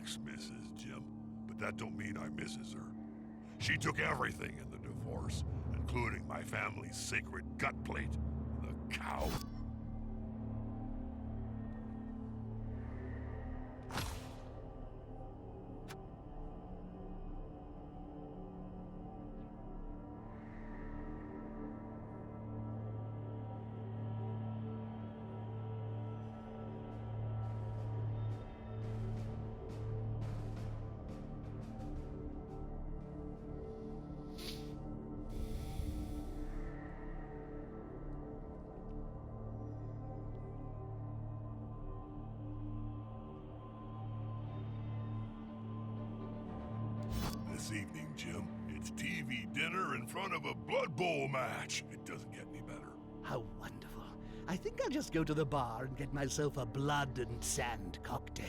ex-missus, Jim, but that don't mean I misses her. She took everything in the divorce, including my family's sacred gut plate, the cow. This evening, Jim, it's TV dinner in front of a Blood Bowl match. It doesn't get any better. How wonderful. I think I'll just go to the bar and get myself a blood and sand cocktail.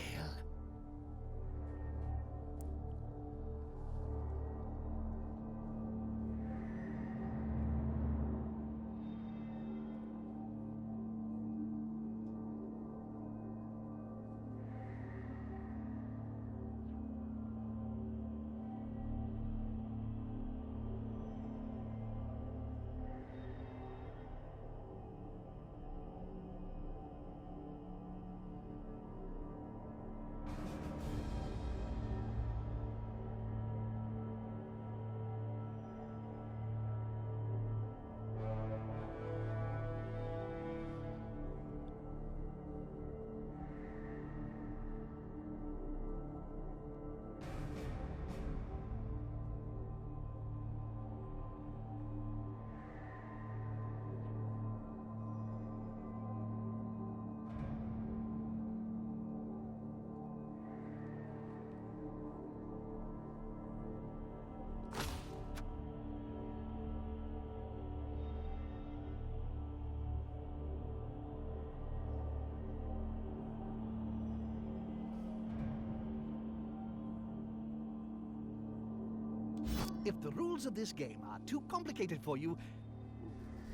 If the rules of this game are too complicated for you,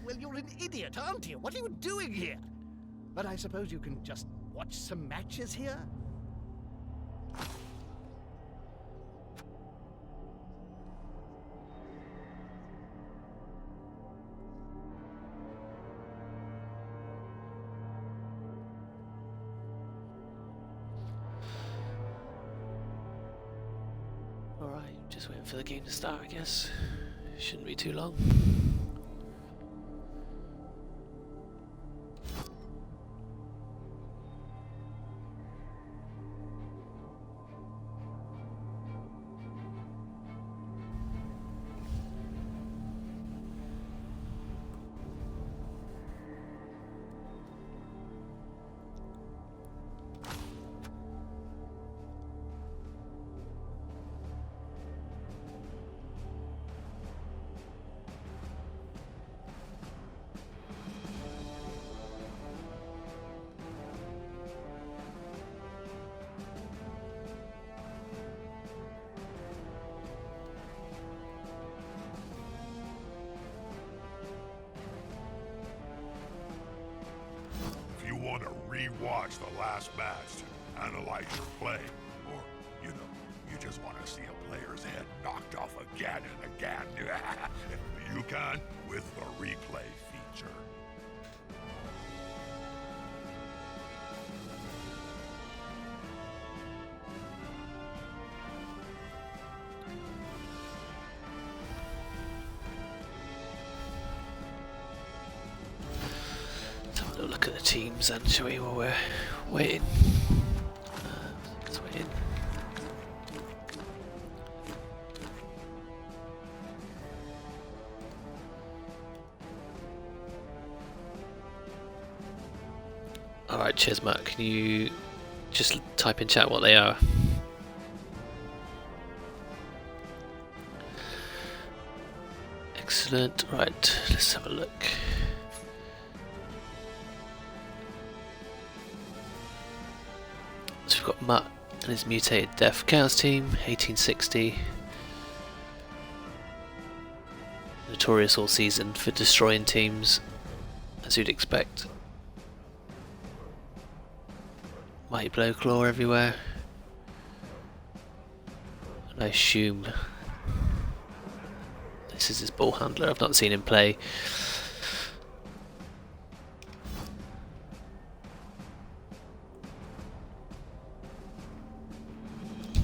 well, you're an idiot, aren't you? What are you doing here? But I suppose you can just watch some matches here? Alright, just waiting for the game to start, I guess. Shouldn't be too long. If you want to re-watch the last match to analyze your play, or, you know, you just want to see a player's head knocked off again and again, you can with the replay feature. Let's have a little look at the teams then, shall we, while we're waiting. Let's wait in. Alright, cheers Matt, can you just type in chat what they are? Excellent, right, let's have a look. So we've got Matt and his mutated Death Chaos team, 1860. Notorious all season for destroying teams, as you'd expect. Mighty Blowclaw everywhere. I assume this is his ball handler. I've not seen him play.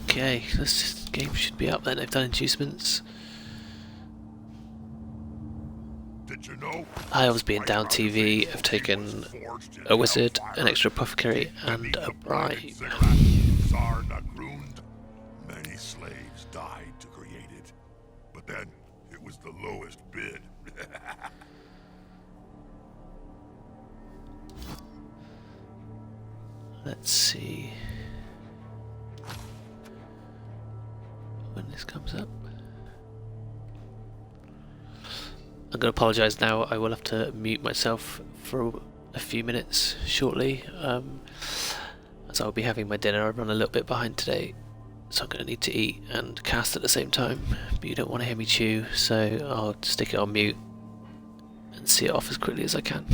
Okay, this game should be up then. They've done inducements. Did you know? High Elves being down TV have taken a wizard, an extra apothecary, and a bribe. Many slaves died to create it, but then it was the lowest bid. Let's see when this comes up. I'm going to apologise now. I will have to mute myself for a few minutes shortly, as I'll be having my dinner. I've run a little bit behind today, so I'm going to need to eat and cast at the same time, but you don't want to hear me chew, so I'll stick it on mute and see it off as quickly as I can.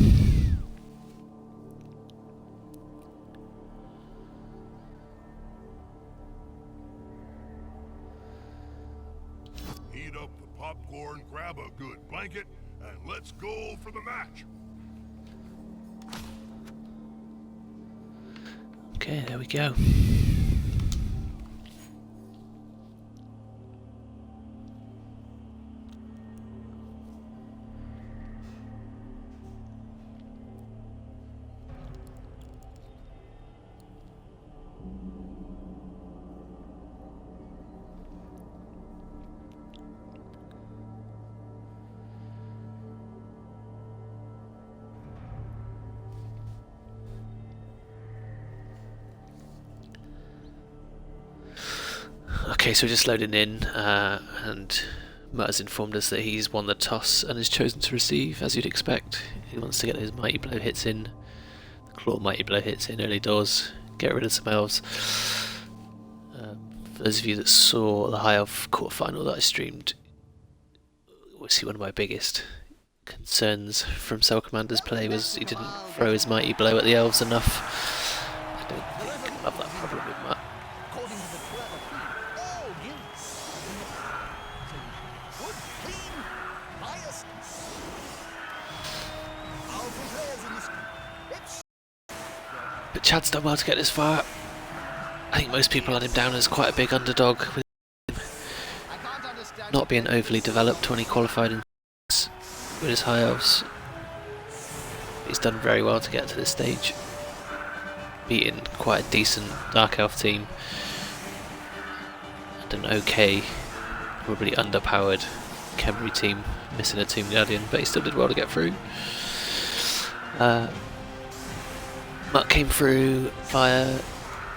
Heat up the popcorn, grab a good blanket, and let's go for the match. Okay, there we go. Okay, so we're just loading in, and Mutt has informed us that he's won the toss and has chosen to receive, as you'd expect. He wants to get those Mighty Blow hits in, the Claw Mighty Blow hits in early doors, get rid of some elves. For those of you that saw the High Elf quarterfinal that I streamed, obviously one of my biggest concerns from Cell Commander's play was he didn't throw his Mighty Blow at the elves enough. I don't think I have that problem with Mutt. But Chad's done well to get this far. I think most people had him down as quite a big underdog, with him not being overly developed when he qualified in with his High Elves. He's done very well to get to this stage, beating quite a decent Dark Elf team and an okay, probably underpowered Khemri team, missing a Tomb Guardian, but he still did well to get through. Mutt came through via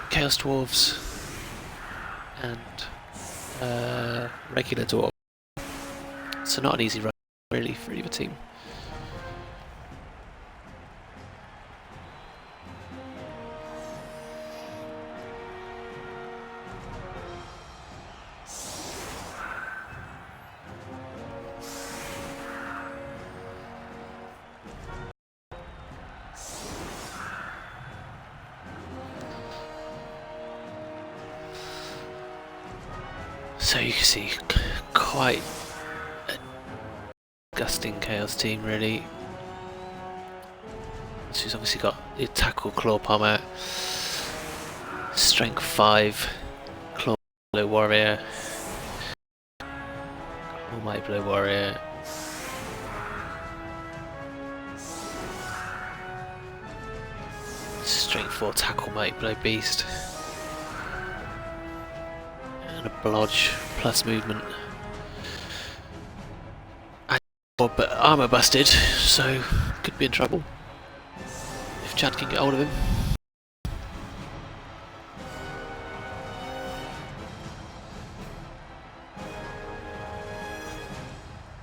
Chaos Dwarves and regular Dwarf, so not an easy run really for either team. So you can see quite a disgusting Chaos team really. So he's obviously got the tackle Claw Pommer, Strength 5, Claw Blow Warrior, Claw Mighty Blow Warrior, Strength 4 Tackle Mighty Blow Beast, and a Blodge plus movement. But armor busted, so could be in trouble if Chad can get hold of him.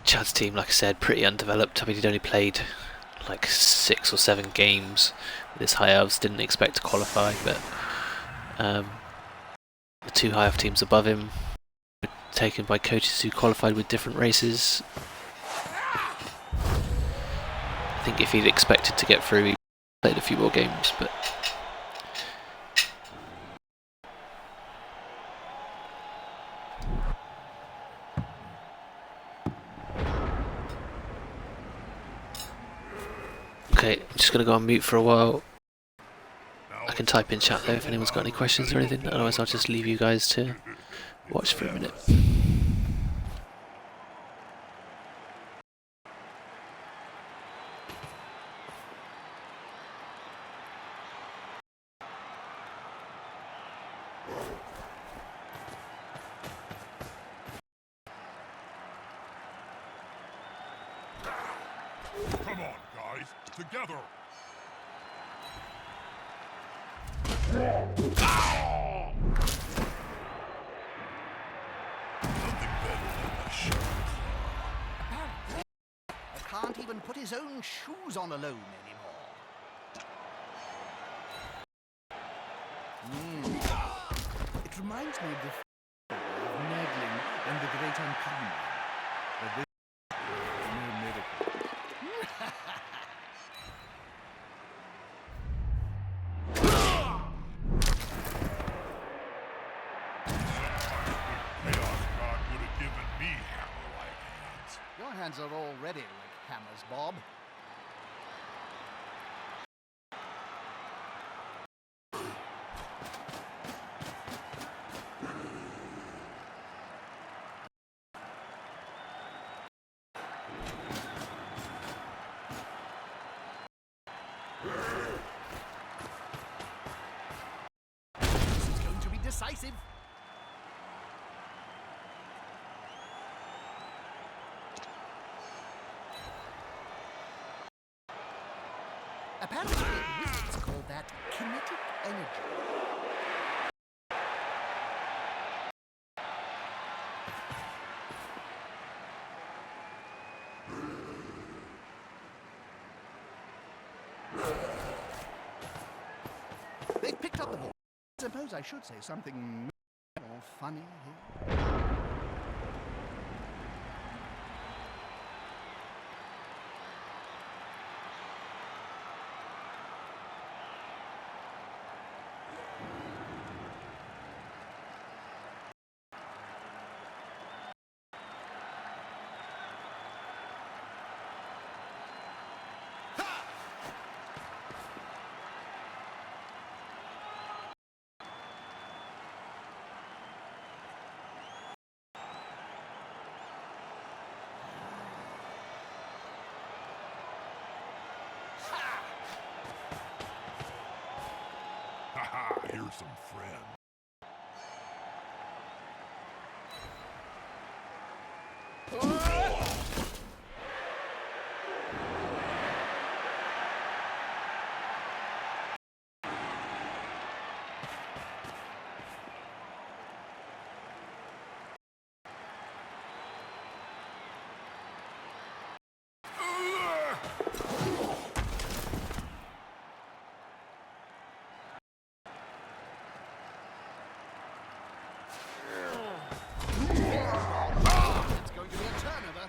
Chad's team, like I said, pretty undeveloped. I mean, he'd only played like 6 or 7 games with his High Elves, didn't expect to qualify, but the 2 High Elf teams above him were taken by coaches who qualified with different races. I think if he'd expected to get through, he'd played a few more games, but Okay, I'm just going to go on mute for a while. Now I can type in chat though if anyone's got any questions or anything, otherwise I'll just leave you guys to watch for a minute. Come on, guys, together. Nothing better than a sharp claw. I can't even put his own shoes on alone anymore. It reminds me of the story of Merlin and the Great Uncommon. But this is no miracle. Chaos God would have given me hammer-like hands. Your hands are already like hammers, Bob. This is going to be decisive. Apparently, wizards call that kinetic energy. They've picked up the ball. Suppose I should say something more funny here. Haha, here's some friends. It's going to be a turnover.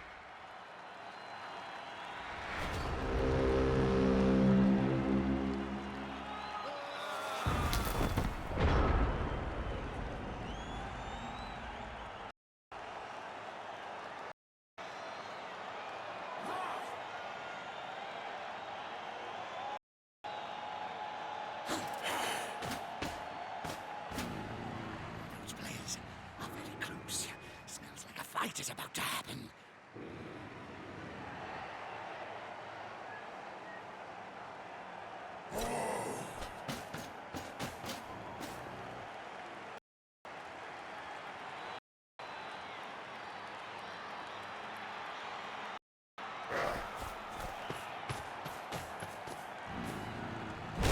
Those players are very close. Smells like a fight is about to happen.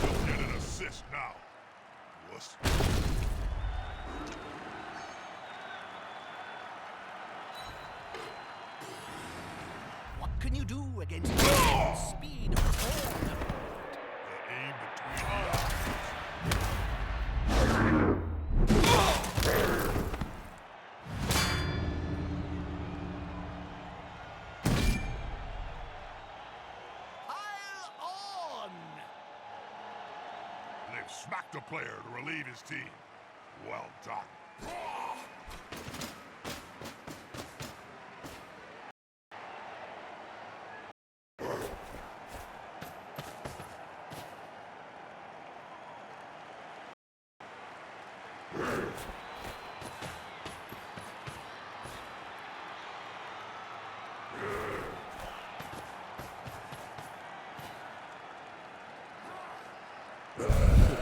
You'll get an assist now. Wuss. What can you do against the speed of the ball? The aim between the eyes. Pile on! They've smacked a player to relieve his team. Well done.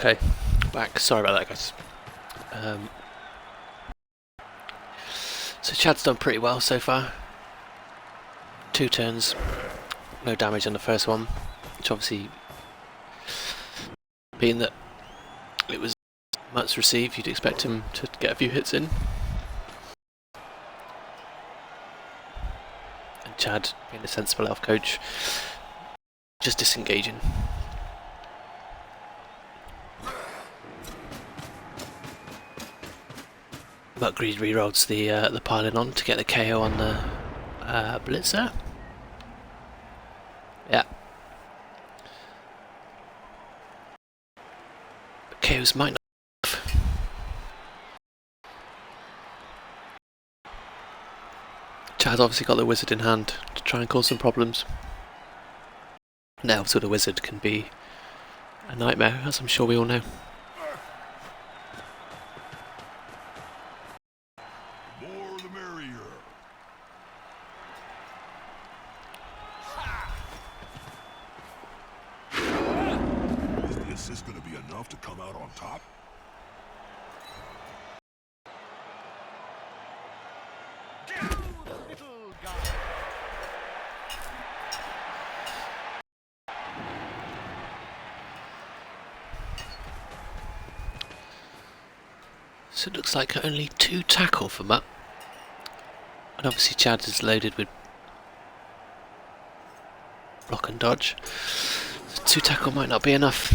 Okay, back. Sorry about that, guys. So Chad's done pretty well so far. 2 turns, no damage on the first one, which obviously, being that it was Mutt's receive, you'd expect him to get a few hits in. And Chad, being a sensible elf coach, just disengaging. Mutt re-rolls the piling on to get the KO on the Blitzer. Yeah. But KOs might not. Chad's obviously got the wizard in hand to try and cause some problems. Now, so the wizard can be a nightmare, as I'm sure we all know. More the merrier. Is the assist going to be enough to come out on top? Little guy. So it looks like only 2 tackle for Mutt. And obviously Chad is loaded with block and dodge. So 2 tackle might not be enough.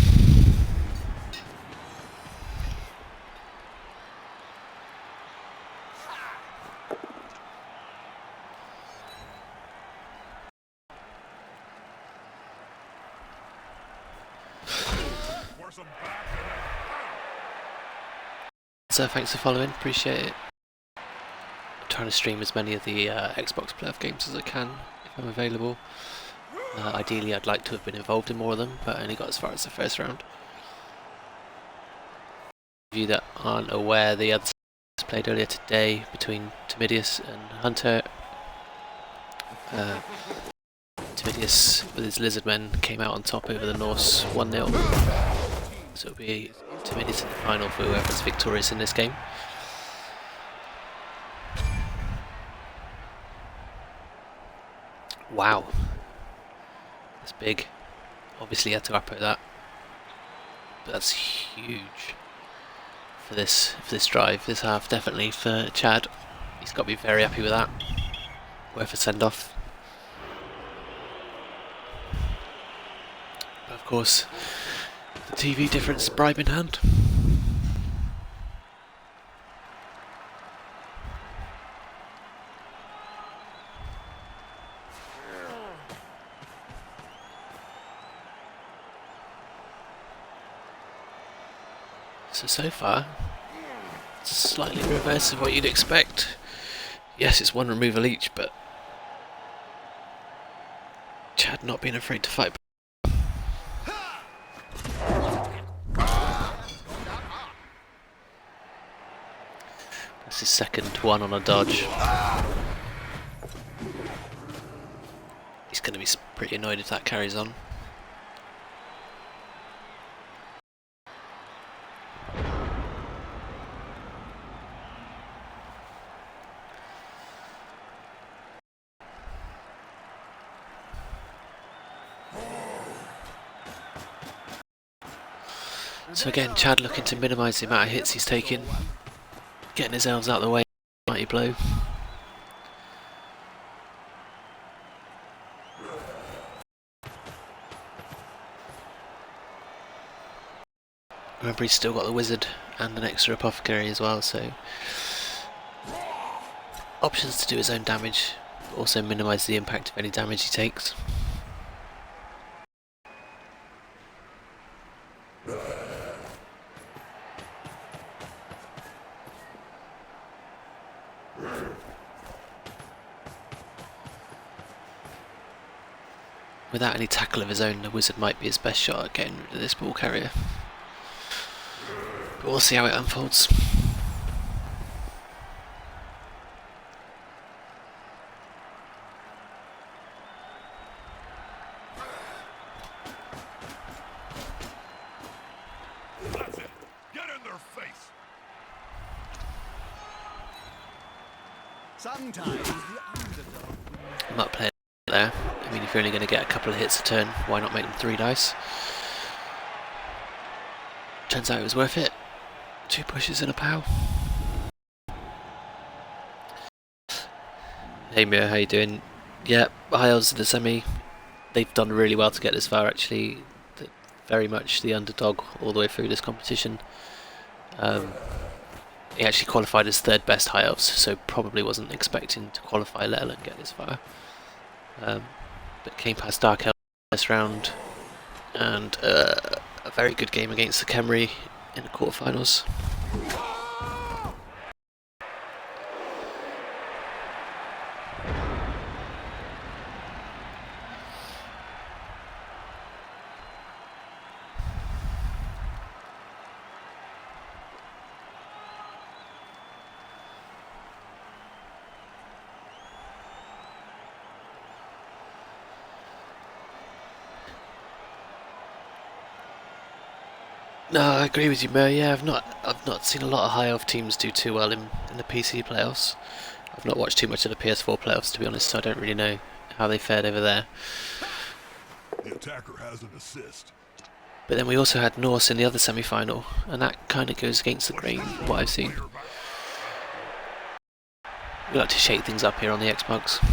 Force 'em back. So thanks for following, appreciate it. I'm trying to stream as many of the Xbox playoff games as I can if I'm available. Ideally I'd like to have been involved in more of them, but I only got as far as the first round. For you that aren't aware, the other was played earlier today between Timidius and Hunter. Timidius with his lizardmen came out on top over the Norse 1-0. So it'll be 2 minutes in the final for whoever's victorious in this game. Wow. That's big. Obviously had to upper that. But that's huge for this drive, this half, definitely for Chad. He's got to be very happy with that. Worth a send off. But of course, the TV difference, bribe in hand. So far, it's slightly reverse of what you'd expect. Yes, it's 1 removal each, but Chad not being afraid to fight. That's his second one on a dodge. He's going to be pretty annoyed if that carries on. So again, Chad looking to minimise the amount of hits he's taking, getting his elves out of the way. Mighty blow. Remember, he's still got the wizard and an extra apothecary as well, so options to do his own damage, but also minimise the impact of any damage he takes. Without any tackle of his own, the wizard might be his best shot at getting rid of this ball carrier. But we'll see how it unfolds. Sometimes the underdog. I'm not playing there. I mean, if you're only going to get a couple of hits a turn, why not make them 3 dice? Turns out it was worth it. 2 pushes and a pow. Hey Mia, how you doing? Yeah, High Elves in the semi. They've done really well to get this far actually. Very much the underdog all the way through this competition. He actually qualified as 3rd best High Elves, so probably wasn't expecting to qualify, let alone get this far. But came past Dark Elves this round, and a very good game against the Khemri in the quarterfinals. No, I agree with you, Mo. Yeah, I've not seen a lot of High Elf teams do too well in the PC playoffs. I've not watched too much of the PS4 playoffs, to be honest, so I don't really know how they fared over there. The attacker has an assist. But then we also had Norse in the other semi-final, and that kind of goes against the grain, what I've seen. We like to shake things up here on the Xbox.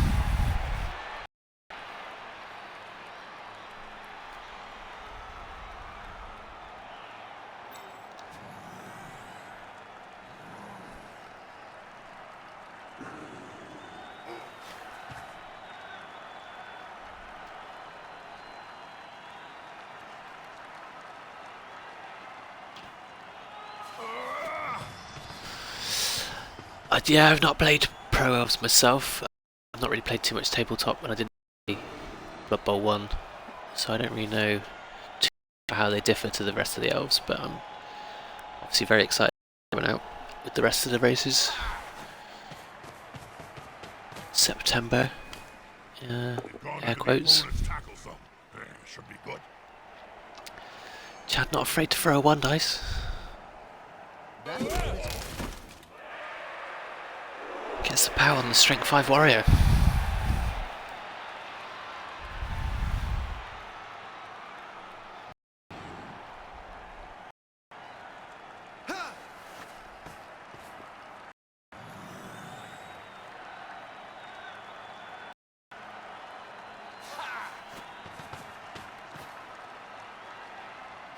Yeah, I've not played Pro Elves myself. I've not really played too much tabletop, and I didn't play Blood Bowl 1, so I don't really know too much how they differ to the rest of the Elves, but I'm obviously very excited coming out with the rest of the races. September, air quotes. Chad not afraid to throw a 1 dice. Gets the power on the Strength 5 warrior.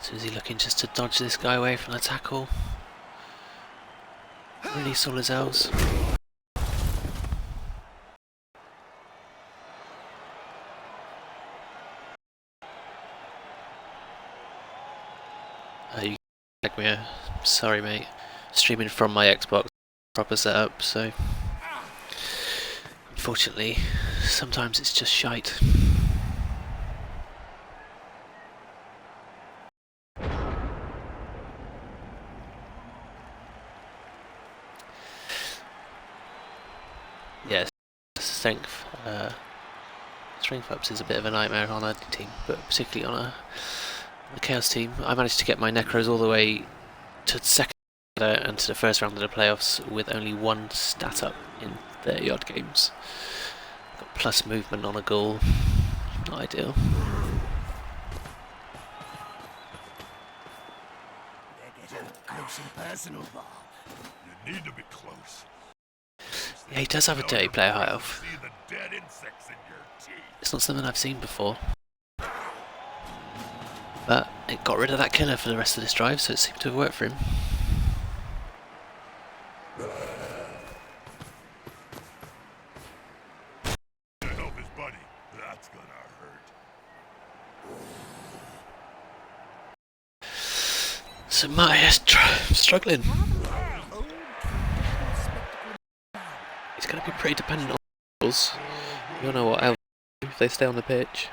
So is he looking just to dodge this guy away from the tackle? Release all his elves. You like me? Sorry, mate. Streaming from my Xbox, proper setup. So, unfortunately, sometimes it's just shite. Yes, strength ups is a bit of a nightmare on a team, but particularly on a Chaos team. I managed to get my Necros all the way to the second and to the first round of the playoffs with only 1 stat up in 30 odd games. Got plus movement on a goal, not ideal. They're getting close and personal, Bob. You need to be close. Yeah, he does have a dirty player High Elf. See the dead insects in your teeth. It's not something I've seen before. But it got rid of that killer for the rest of this drive, so it seemed to have worked for him. Help his buddy. That's gonna hurt. So Maya's struggling. He's going to be pretty dependent on elves. You don't know what elves do if they stay on the pitch.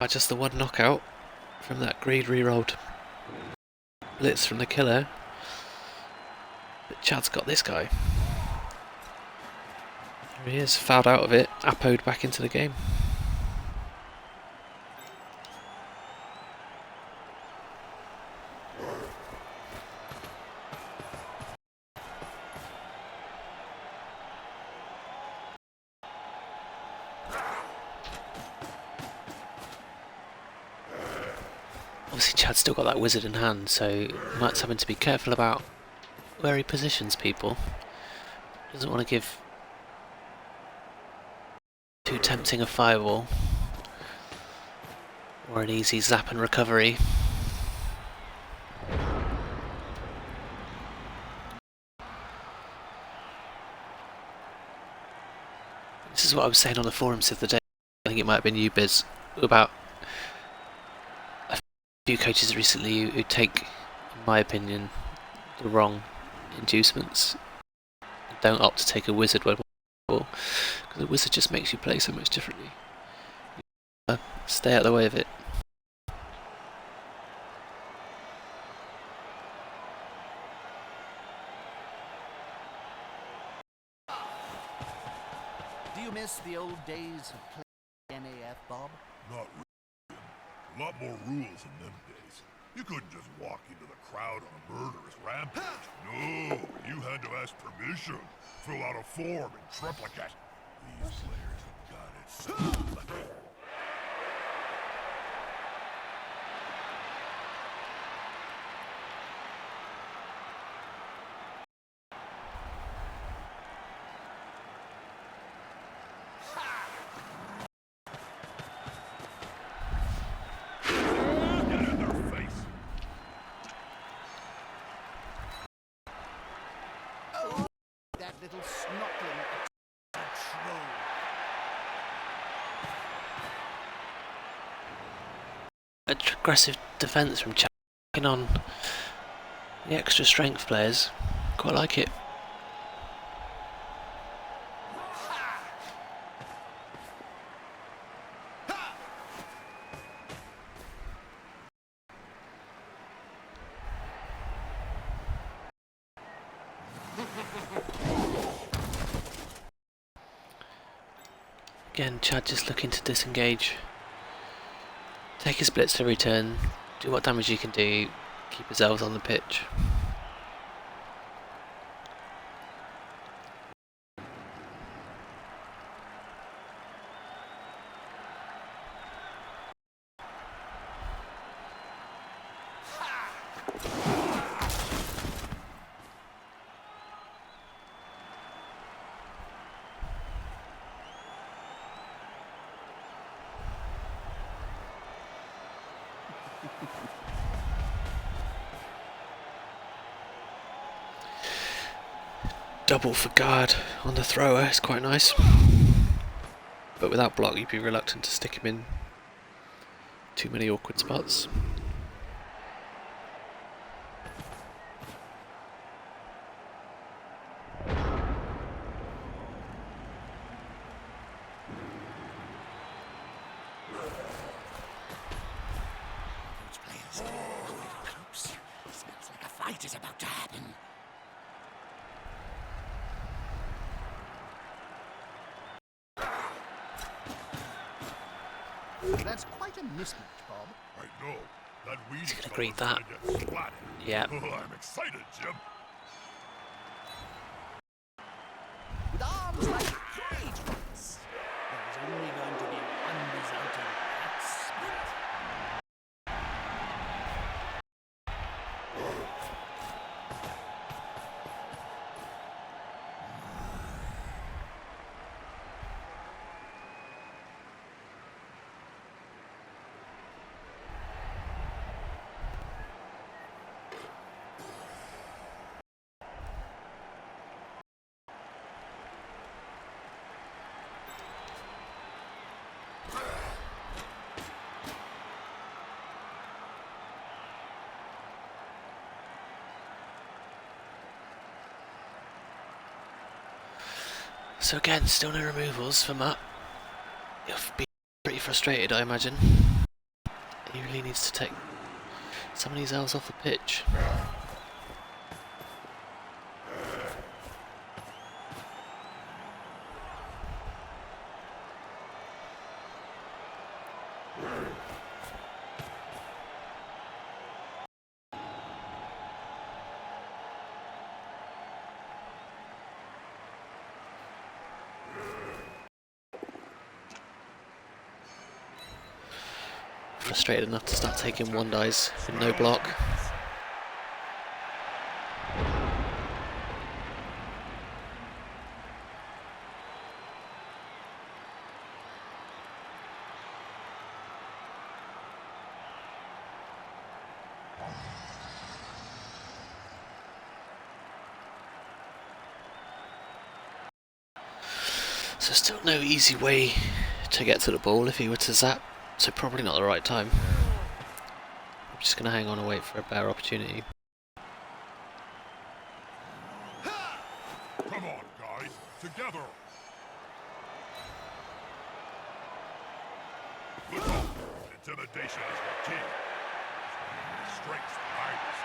Just the 1 knockout from that greed rerolled blitz from the killer. But Chad's got this guy. There he is, fouled out of it, Apo'd back into the game. Chad's still got that wizard in hand, so Matt's having to be careful about where he positions people. Doesn't want to give too tempting a fireball or an easy zap and recovery. This is what I was saying on the forums the other day. I think it might have been you, Biz, about a few coaches recently who take, in my opinion, the wrong inducements. Don't opt to take a wizard when because the wizard just makes you play so much differently. Stay out of the way of it. Do you miss the old days of playing NAF, Bob? Not really. A lot more rules in them days. You couldn't just walk into the crowd on a murderous rampage. No, you had to ask permission, fill out a form, and triplicate. These players have got it so lucky. Get in their face. Oh, that little snockling troll. Aggressive defence from Chad, taking on the extra strength players. Quite like it. Again, Chad just looking to disengage. Take his blitz every turn, do what damage you can do, keep his elves on the pitch. Double for guard on the thrower, it's quite nice. But without block you'd be reluctant to stick him in too many awkward spots. Those players are very close. Smells like a fight is about to happen. That's quite a mismatch, Bob. I know. That weed He's gonna greet that. Get splatted. Yeah. Oh, I'm excited, Jim. With arms like cage rats, there is only going to be one result in that spirit. So again, still no removals for Matt. He'll be pretty frustrated, I imagine. He really needs to take some of these elves off the pitch. frustrated enough to start taking one dice with no block. So still no easy way to get to the ball if he were to zap, so probably not the right time. I'm just going to hang on and wait for a better opportunity. Come on, guys, together. Look up. Intimidation is the key. Strength's the hardest.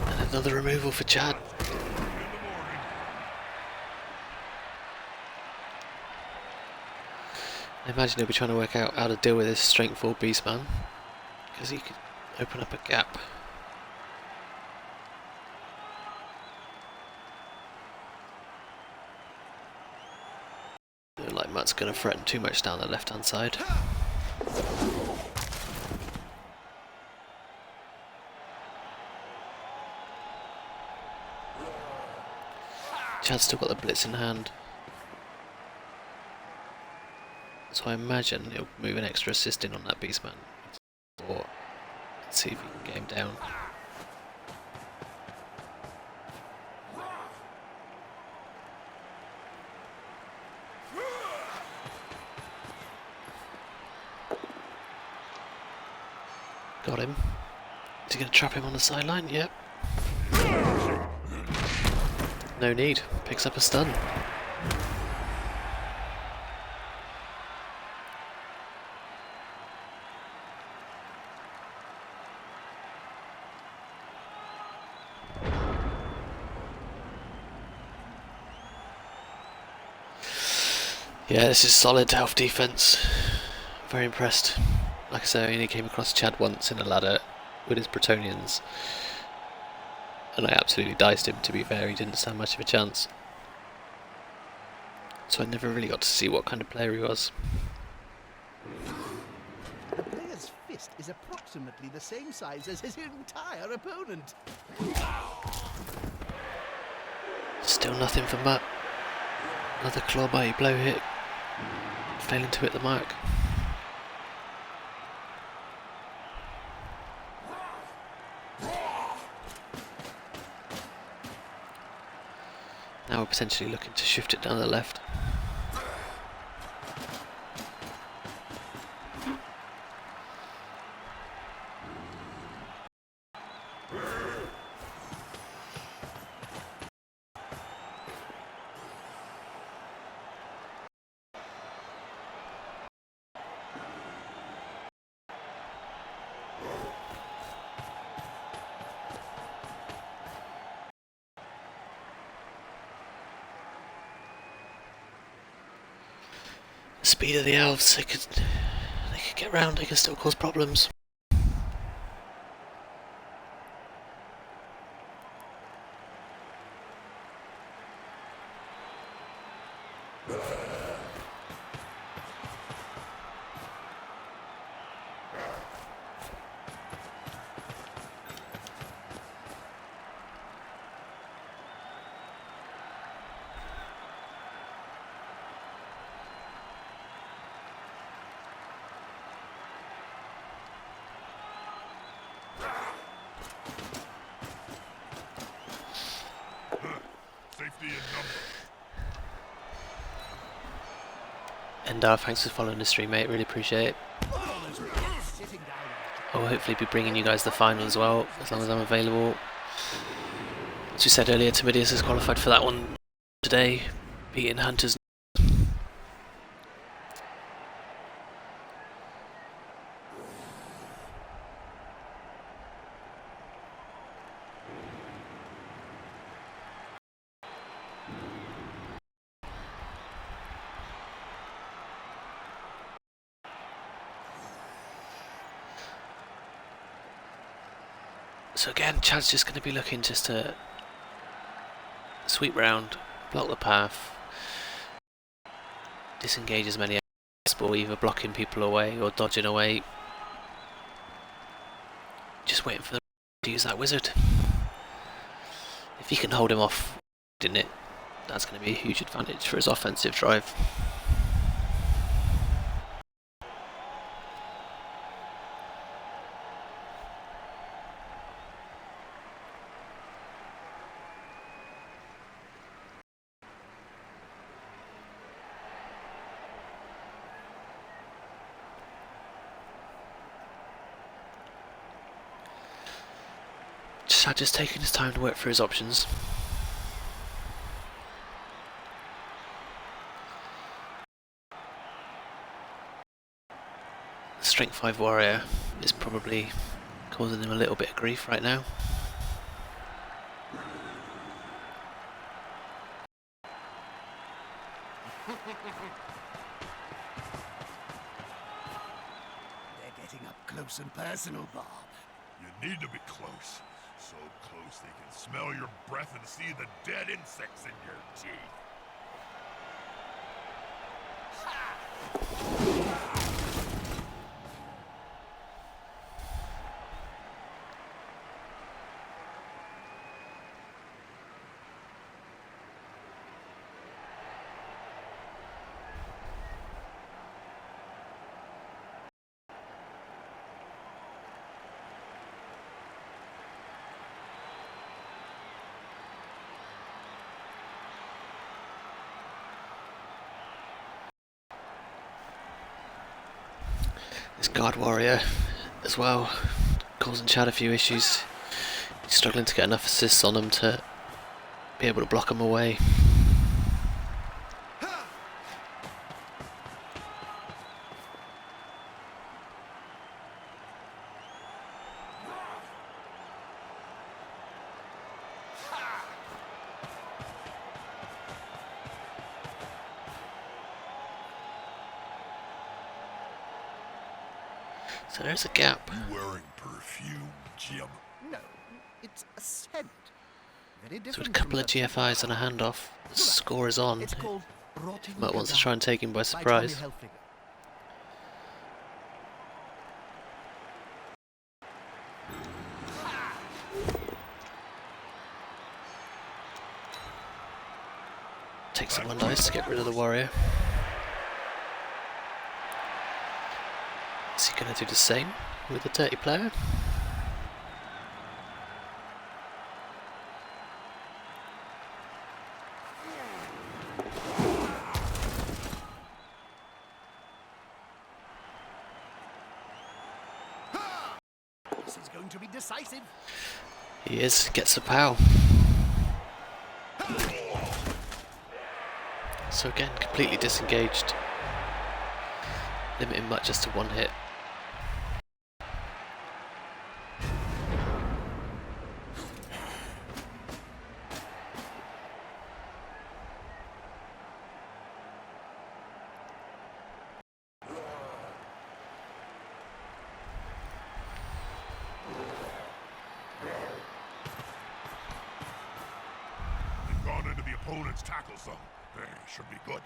And another removal for Chad. I imagine he'll be trying to work out how to deal with this strength 4 beastman, because he could open up a gap. Look like Matt's going to threaten too much down the left hand side. Chad's still got the blitz in hand, so I imagine he'll move an extra assist in on that beastman, or see if he can get him down. Got him. Is he going to trap him on the sideline? Yep. No need. Picks up a stun. Yeah, this is solid health defense. Very impressed. Like I say, I only came across Chad once in a ladder with his Bretonians, and I absolutely diced him. To be fair, he didn't stand much of a chance, so I never really got to see what kind of player he was. The player's fist is approximately the same size as his entire opponent. Still nothing for Matt. Another claw bite blow hit, failing to hit the mark. Now we're potentially looking to shift it down the left. Speed of the elves, they could get round, they can still cause problems. Safety in number. And thanks for following the stream, mate, really appreciate it. I'll hopefully be bringing you guys the final as well, as long as I'm available. As we said earlier, Timidius has qualified for that one today, beating Hunters. So again, Chad's just going to be looking just to sweep round, block the path, disengage as many as possible, either blocking people away or dodging away. Just waiting for them to use that wizard. If he can hold him off, didn't it? That's going to be a huge advantage for his offensive drive. Just taking his time to work through his options. The Strength 5 warrior is probably causing him a little bit of grief right now. They're getting up close and personal, Bob. You need to be close. So close they can smell your breath and see the dead insects in your teeth. This guard warrior as well, causing Chad a few issues. He's struggling to get enough assists on him to be able to block him away. So there's a gap. You wearing perfume, Jim? No, it's a scent. Very different. So with a couple of from GFIs and a handoff, the score is on. It's called Rotting Might wants to Gadar try and take him by by surprise. Tommy Hilfiger. Takes someone nice to get rid of the warrior. Is he going to do the same with the dirty player? This is going to be decisive. He is, gets the pow. So again, completely disengaged. Limiting much just to one hit. They've gone into the opponent's tackle zone. They should be good.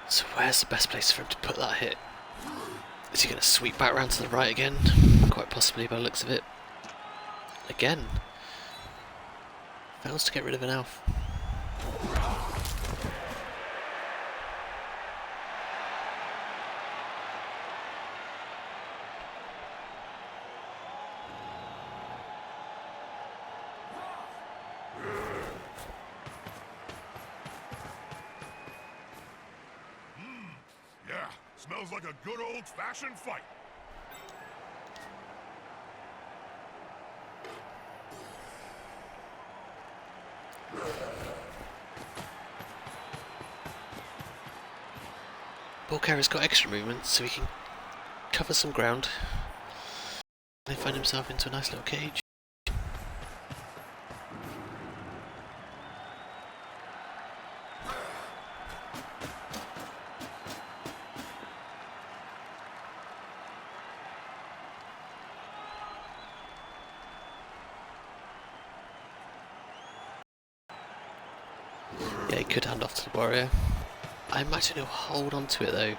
So where's the best place for him to put that hit? Is he going to sweep back round to the right again? Quite possibly by the looks of it. Again. Fails to get rid of an elf. Yeah, smells like a good old-fashioned fight. Ball carrier's got extra movement, so he can cover some ground. And find himself into a nice little cage. Yeah, he could hand off to the warrior. I imagine he'll hold on to it though.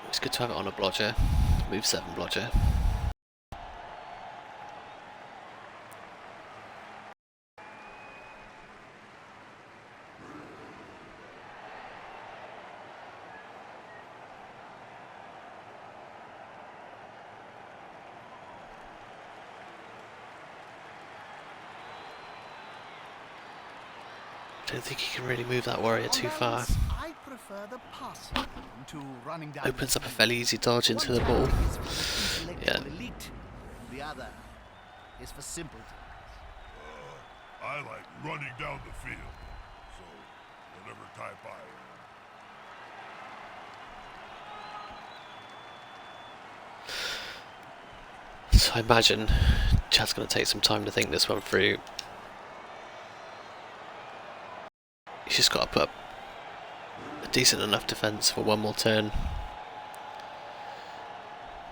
It's good to have it on a blodger. Move 7 blodger. I don't think he can really move that warrior too far. I prefer the passing game to running down. Opens up a fairly easy dodge into the ball. Yeah. Elite. The other is for simpletons. I like running down the field. So, whatever type I am. So I imagine Chad's going to take some time to think this one through. He's just got to put up a decent enough defence for one more turn.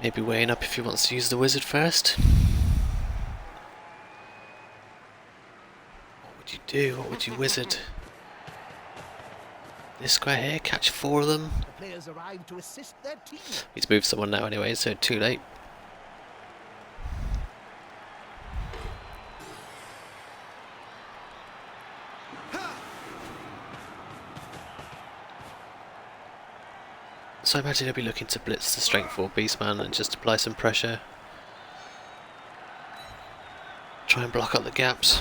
Maybe weighing up if he wants to use the wizard first. What would you do? What would you wizard? This square here, catch 4 of them. The players arrive to assist their team. He's moved someone now anyway, so too late. So I imagine he'll be looking to blitz the strength 4 beastman and just apply some pressure. Try and block up the gaps.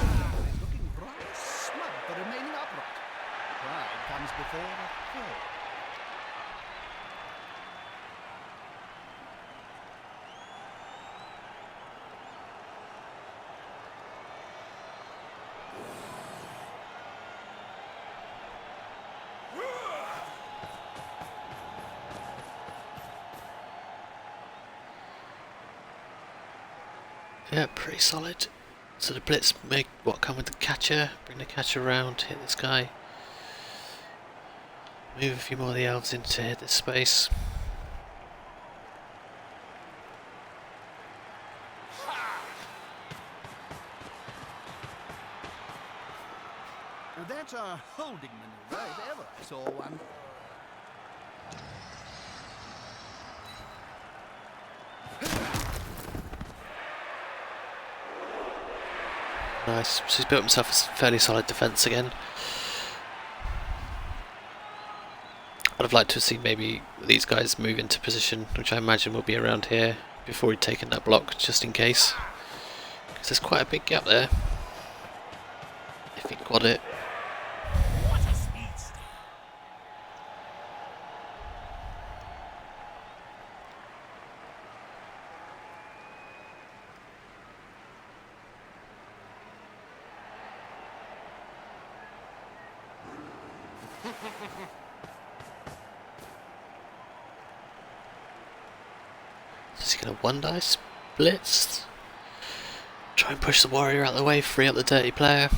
Looking rather smug for remaining upright. Pride comes before a fall. Yeah, pretty solid. So the blitz may come with the catcher, bring the catcher around, hit this guy. Move a few more of the elves in to hit this space. That's a holding maneuver if ever I saw one. Nice. So he's built himself a fairly solid defence again. I'd have liked to have seen maybe these guys move into position, which I imagine will be around here, before he'd taken that block, just in case. Because there's quite a big gap there. If he got it. What a speedster! Is he going to 1-dice blitz? Try and push the warrior out of the way, free up the dirty player.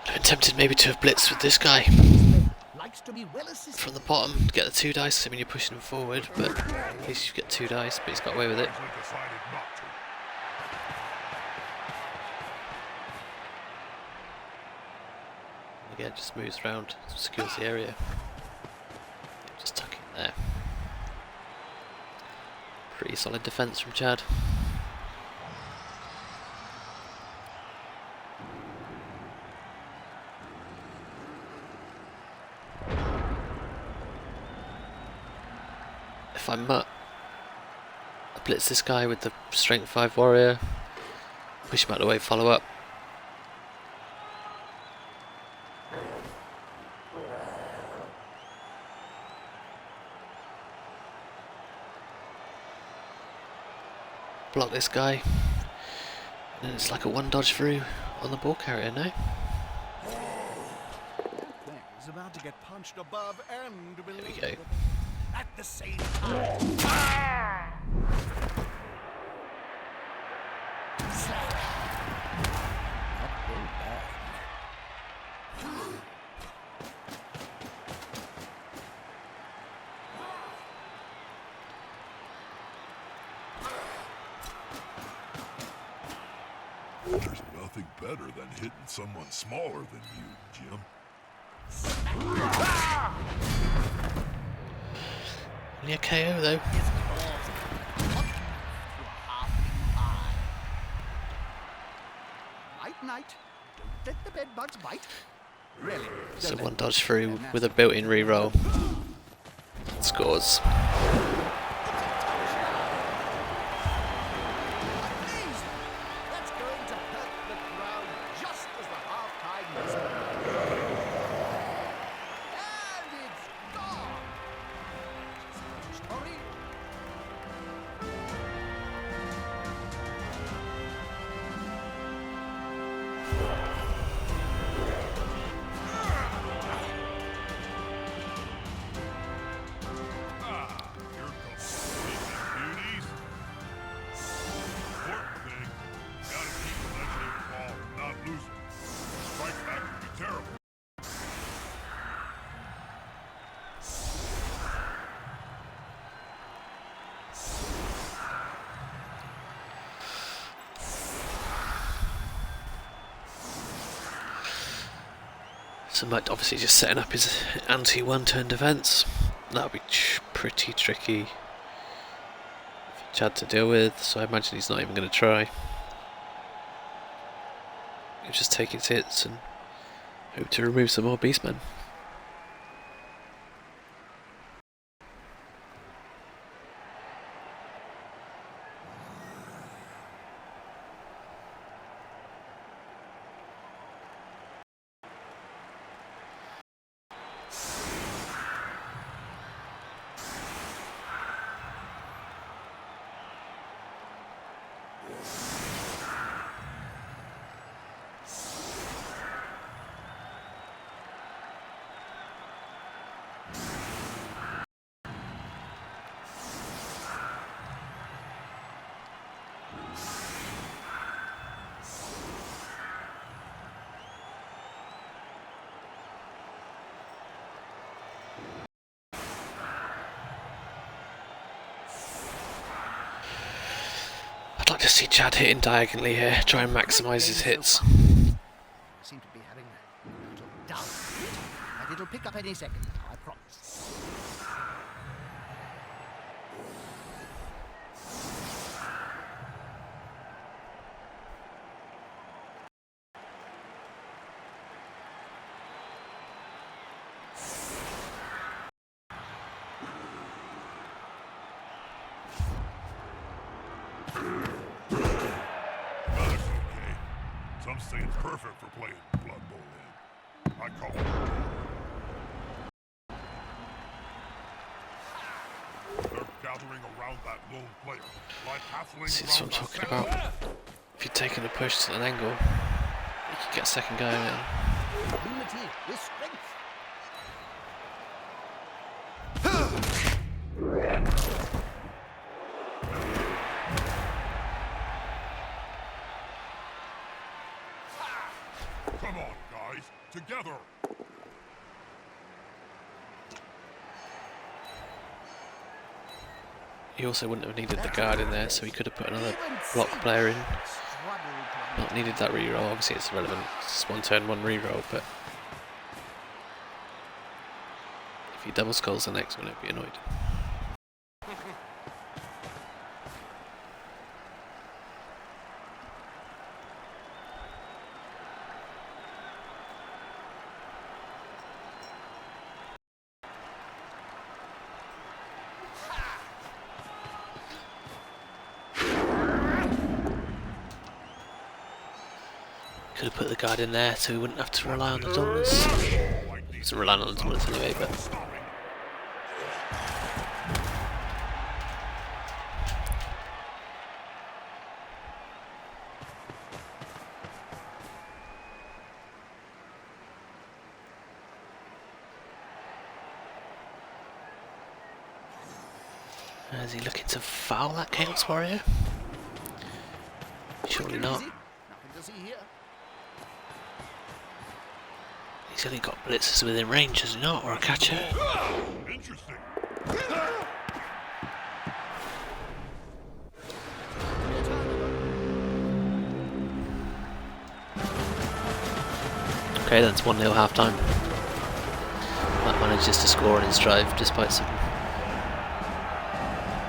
I'm tempted maybe to have blitzed with this guy Likes to be well assisted. from the bottom to get the 2 dice. I mean, you're pushing him forward, but at least you get 2 dice, but he's got away with it. We decided not to. Again, just moves around, secures the area. Just tuck it there. Pretty solid defence from Chad. If I mutt, I blitz this guy with the strength 5 warrior, push him out of the way, follow up. Block this guy. And it's like a one dodge through on the ball carrier, no? That thing's about to get punched above and below. There we go. At the same time. There's nothing better than hitting someone smaller than you, Jim. Only a KO though. Night, night. Don't let the bed bugs bite. Really. So don't one let- dodge through with a built-in reroll. Scores. Amazing. That's going to hurt the crowd just as the half-time whistle. And it's gone. Story. Here comes the beauties. Important thing, gotta keep the legendary ball from not losing. Strike back would be terrible. So Mike obviously just setting up his anti-one-turn defense. That'll be pretty tricky for Chad to deal with, so I imagine he's not even going to try. He'll just take his hits and hope to remove some more beastmen. I'd like to see Chad hitting diagonally here, try and maximise his hits. I seem to be having a little doubt, but it'll pick up any second now, I promise. Well, it's okay. Some say it's perfect for playing Blood Bowl in. I call it. They're gathering around that lone player, like halflings See, that's what I'm around a talking salad. about. If you're taking a push to an angle, you could get a second go in. Unity is strength. Come on, guys, together. He also wouldn't have needed the guard in there, so he could have put another block player in. Not needed that reroll. Obviously, it's irrelevant. It's one turn, one reroll, but if he double skulls the next one, it'd be annoyed. Could have put the guard in there so he wouldn't have to rely on the dominance. He doesn't rely on the dominance anyway, but Is he looking to foul that Chaos Warrior? Surely not. Nothing to see here. He's only got blitzers within range, has he not? Or a catcher? Interesting. Okay, that's 1-0 half time. That manages to score in his drive despite some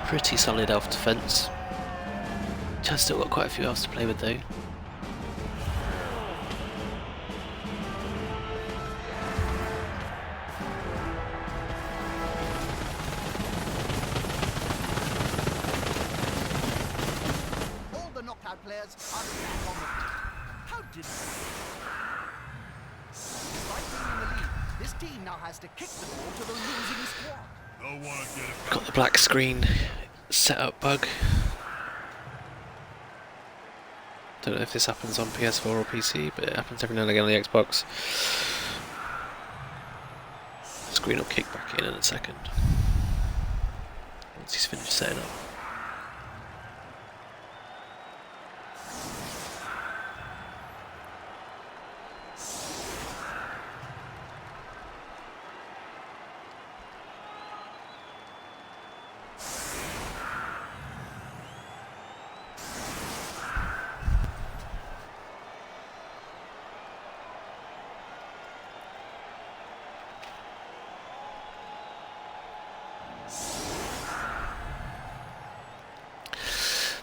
pretty solid elf defence. Chad's still got quite a few elves to play with though. All the knocked out players are back on the field. How did Despite being in the lead, this team now has to kick the ball to the losing squad. Don't want to get it. Got the black screen setup bug. Don't know if this happens on PS4 or PC, but it happens every now and again on the Xbox. The screen will kick back in a second once he's finished setting up.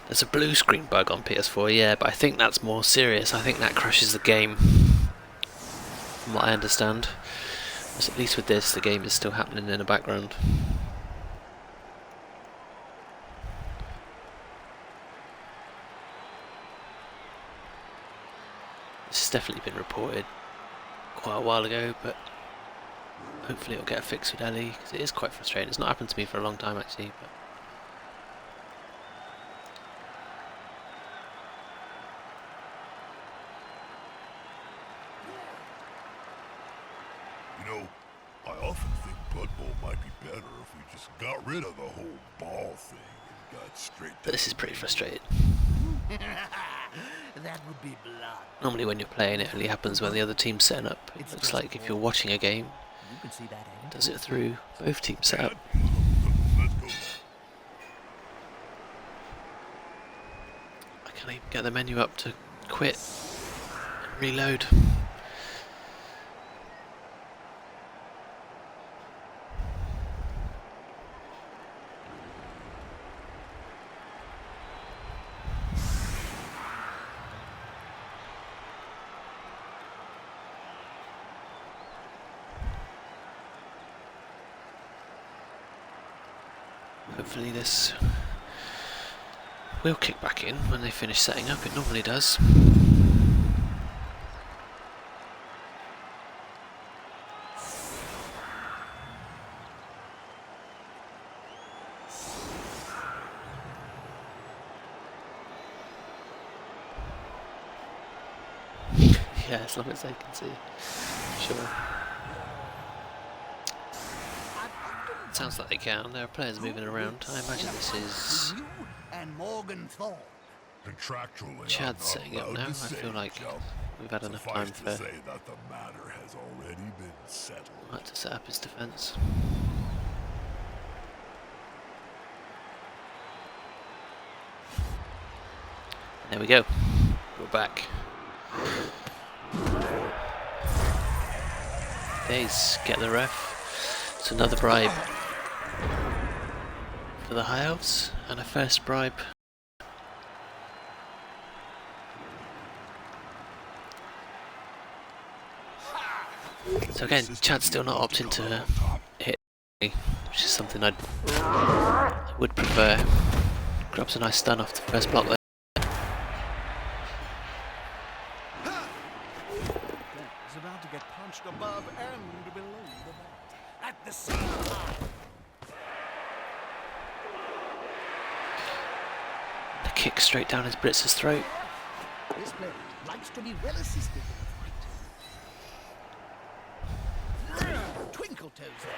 There's a blue screen bug on PS4, yeah, but I think that's more serious. I think that crashes the game, from what I understand. Because at least with this, the game is still happening in the background. This has definitely been reported quite a while ago, but hopefully it'll get a fix with Ellie, because it is quite frustrating. It's not happened to me for a long time actually, but You know, I often think Blood Bowl might be better if we just got rid of the whole ball thing and got straight to this is pretty frustrating. That would be blood. Normally when you're playing it only happens when the other team's setting up. It looks like if you're watching a game, You can see that, it does it through both teams set up. Let's go. I can't even get the menu up to quit and reload. Hopefully this will kick back in when they finish setting up. It normally does. Yeah, as long as they can see. Sure. Sounds like they can. There are players moving around. I imagine this is You and Morgan Thorne. Contractually, Chad I'm not setting up allowed now. to I say feel like jump. we've had enough Suffice time to for say that the matter has already been settled. Matt to set up his defence. There we go. We're back. Days, get the ref. It's another bribe for the High Elves, and a first bribe. So again, Chad's still not opting to hit me, which is something I would prefer. Grabs a nice stun off the first block there. Is about to get punched above and below the belt. At the same time. The kick straight down his Blitz's throat. This player likes to be well assisted in the fight. Twinkle toes there.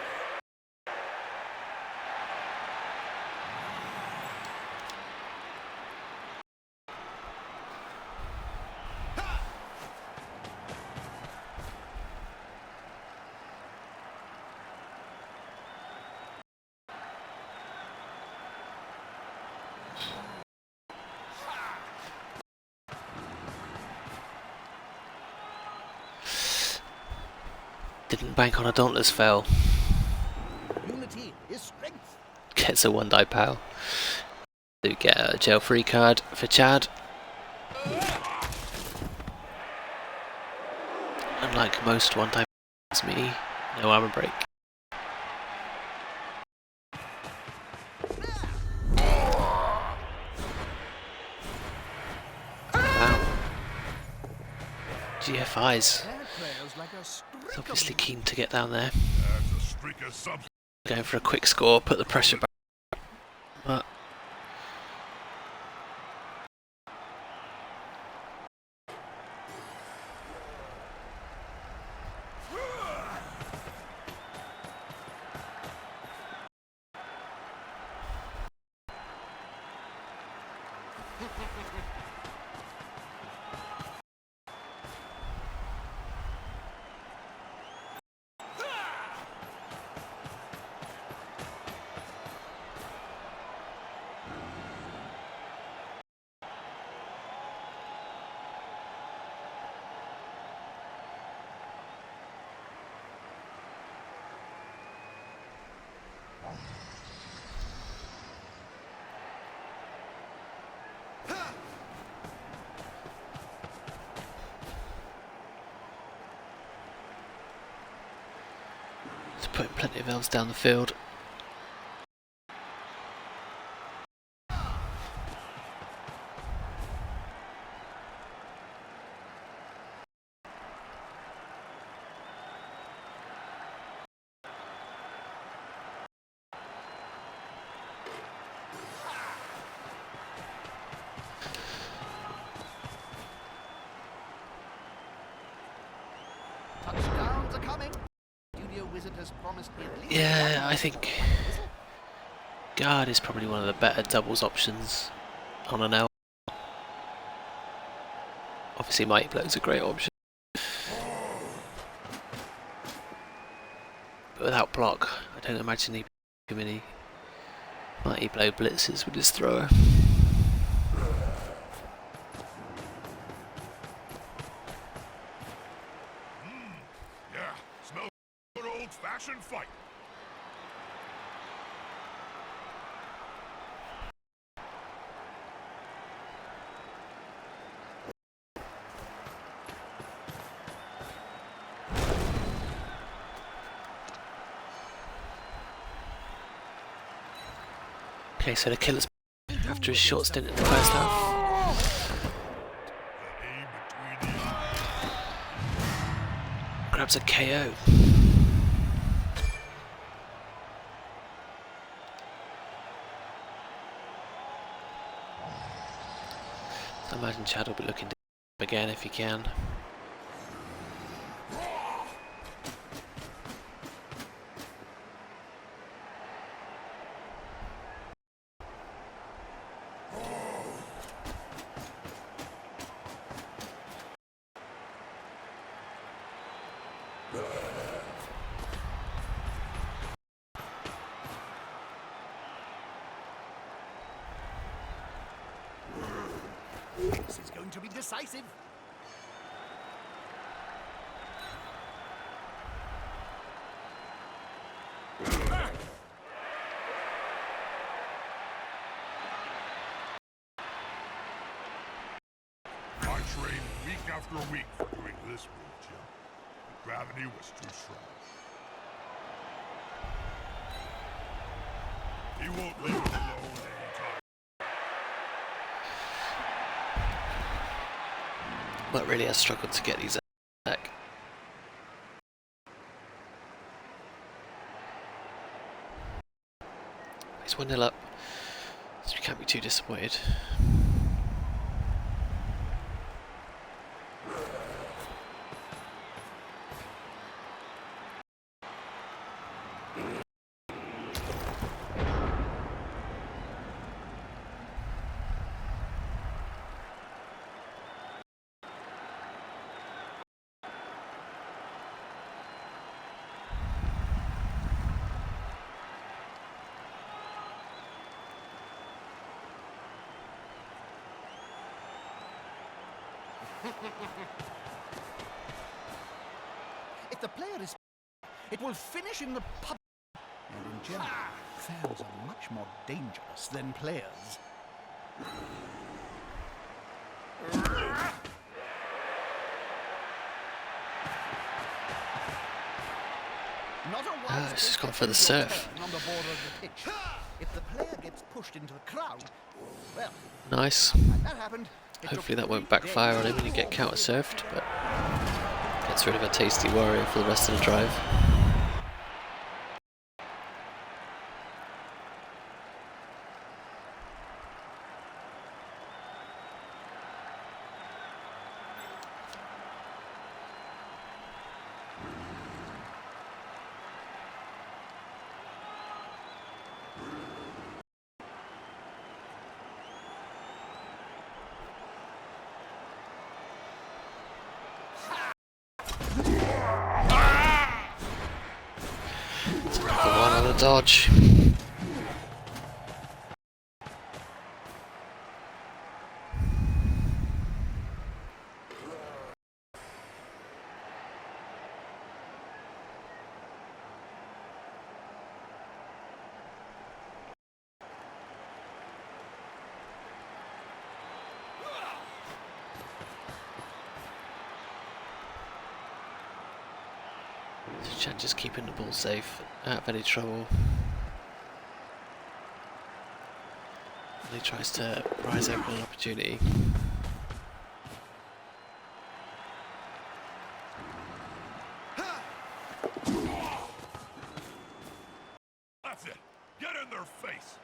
Didn't bank on a dauntless fell. Unity is strength. Gets a 1-die pal. Do get a jail-free card for Chad. Unlike most 1-die pals, me, no armor break. Wow. GFIs. He's obviously keen to get down there. That's a streak of substance. Going for a quick score, put the pressure back. But it's putting plenty of elves down the field. Touchdowns are coming. Studio Wizard has promised me at least Yeah, one I think guard is probably one of the better doubles options on an elf. Obviously Mighty Blow is a great option. But without block, I don't imagine he'd be too many Mighty Blow blitzes with his thrower. Yeah, smells like an old-fashioned fight. Okay, so the killer's after his short stint in the first half. The aim between the eyes. Grabs a KO. So I imagine Chad will be looking to again if he can. This is going to be decisive. I trained week after week for doing this move, Jim. The gravity was too strong. He won't leave it alone anytime. But really has struggled to get these back. He's 1-0 up, so we can't be too disappointed. If the player is It will finish in the pub. And in general, fans are much more dangerous than players. It's just gone for the serve. On the border of the pitch. If the player gets pushed into the crowd, well, Nice. when that happened, Hopefully that won't backfire on him when you get counter-served, but gets rid of a tasty warrior for the rest of the drive. It's another one on a dodge. Chad just keeping the ball safe, out of any trouble. And he tries to rise open an opportunity. That's it. Get in their face.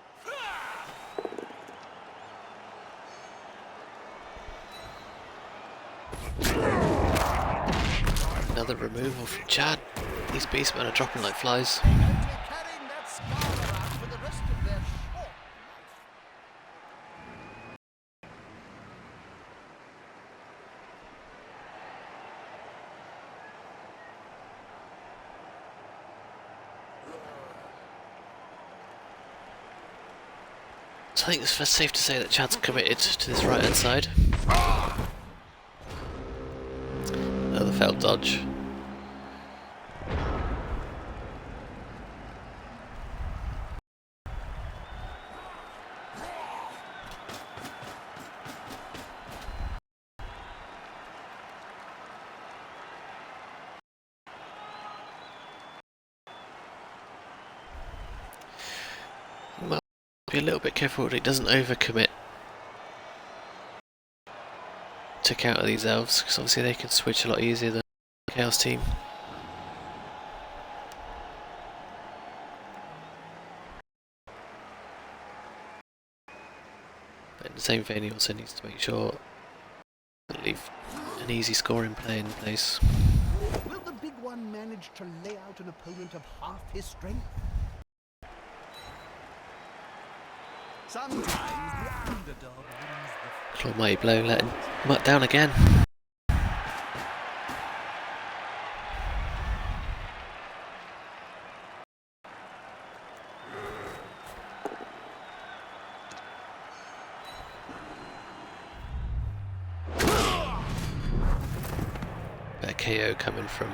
Another removal from Chad. These beastmen are dropping like flies. they're carrying that scar around for the rest of their short life. So I think it's safe to say that Chad's committed to this right hand side. Another failed dodge. Well, be a little bit careful that he doesn't overcommit to counter these elves, because obviously they can switch a lot easier than the Chaos team. But in the same vein, he also needs to make sure to leave an easy scoring play in place. Will the big one manage to lay out an opponent of half his strength? Sometimes the underdog wins the... Claw mighty blow, letting Mutt down again. Bit of KO coming from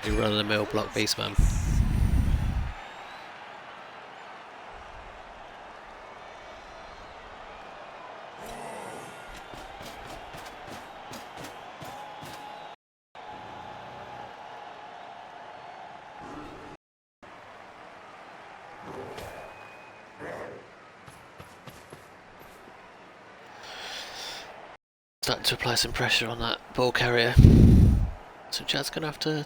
the run-of-the-mill block baseman. Starting to apply some pressure on that ball carrier. So Chad's going to have to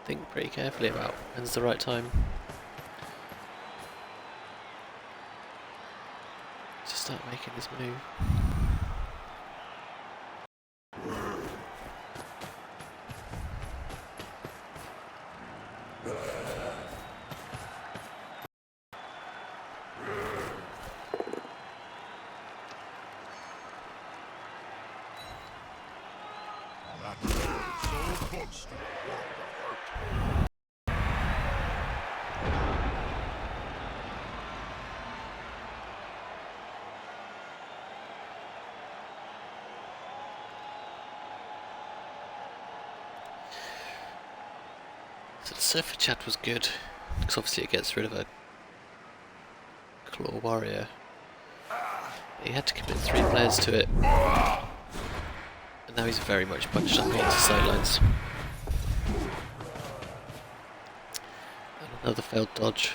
think pretty carefully about when's the right time to start making this move. That so close to the world of hurt. So the Surfer Chad was good, because obviously it gets rid of a Claw Warrior. He had to commit 3 players to it. And now he's very much bunched up onto the sidelines. And another failed dodge.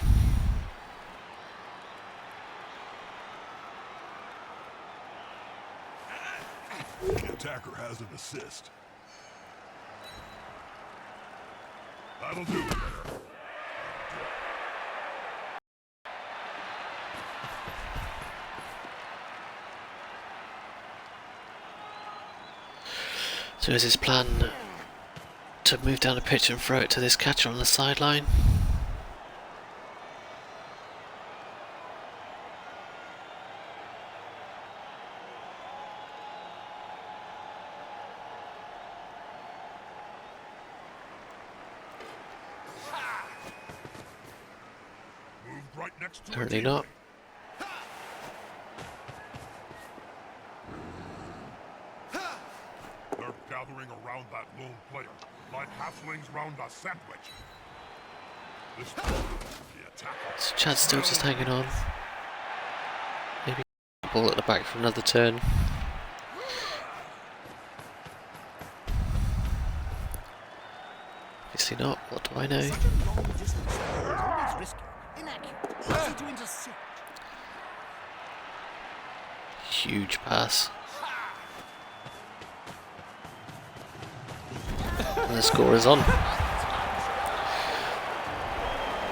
The attacker has an assist. That'll do. So is his plan to move down the pitch and throw it to this catcher on the sideline? Moved right next to Apparently not. They're gathering around that lone player, like halflings round a sandwich. This time, the attacker. So Chad's still just hanging on. Maybe ball at the back for another turn. Obviously not. What do I know? Such a long distance is always risky, inaccurate, easy to intercept. Huge pass. And the score is on.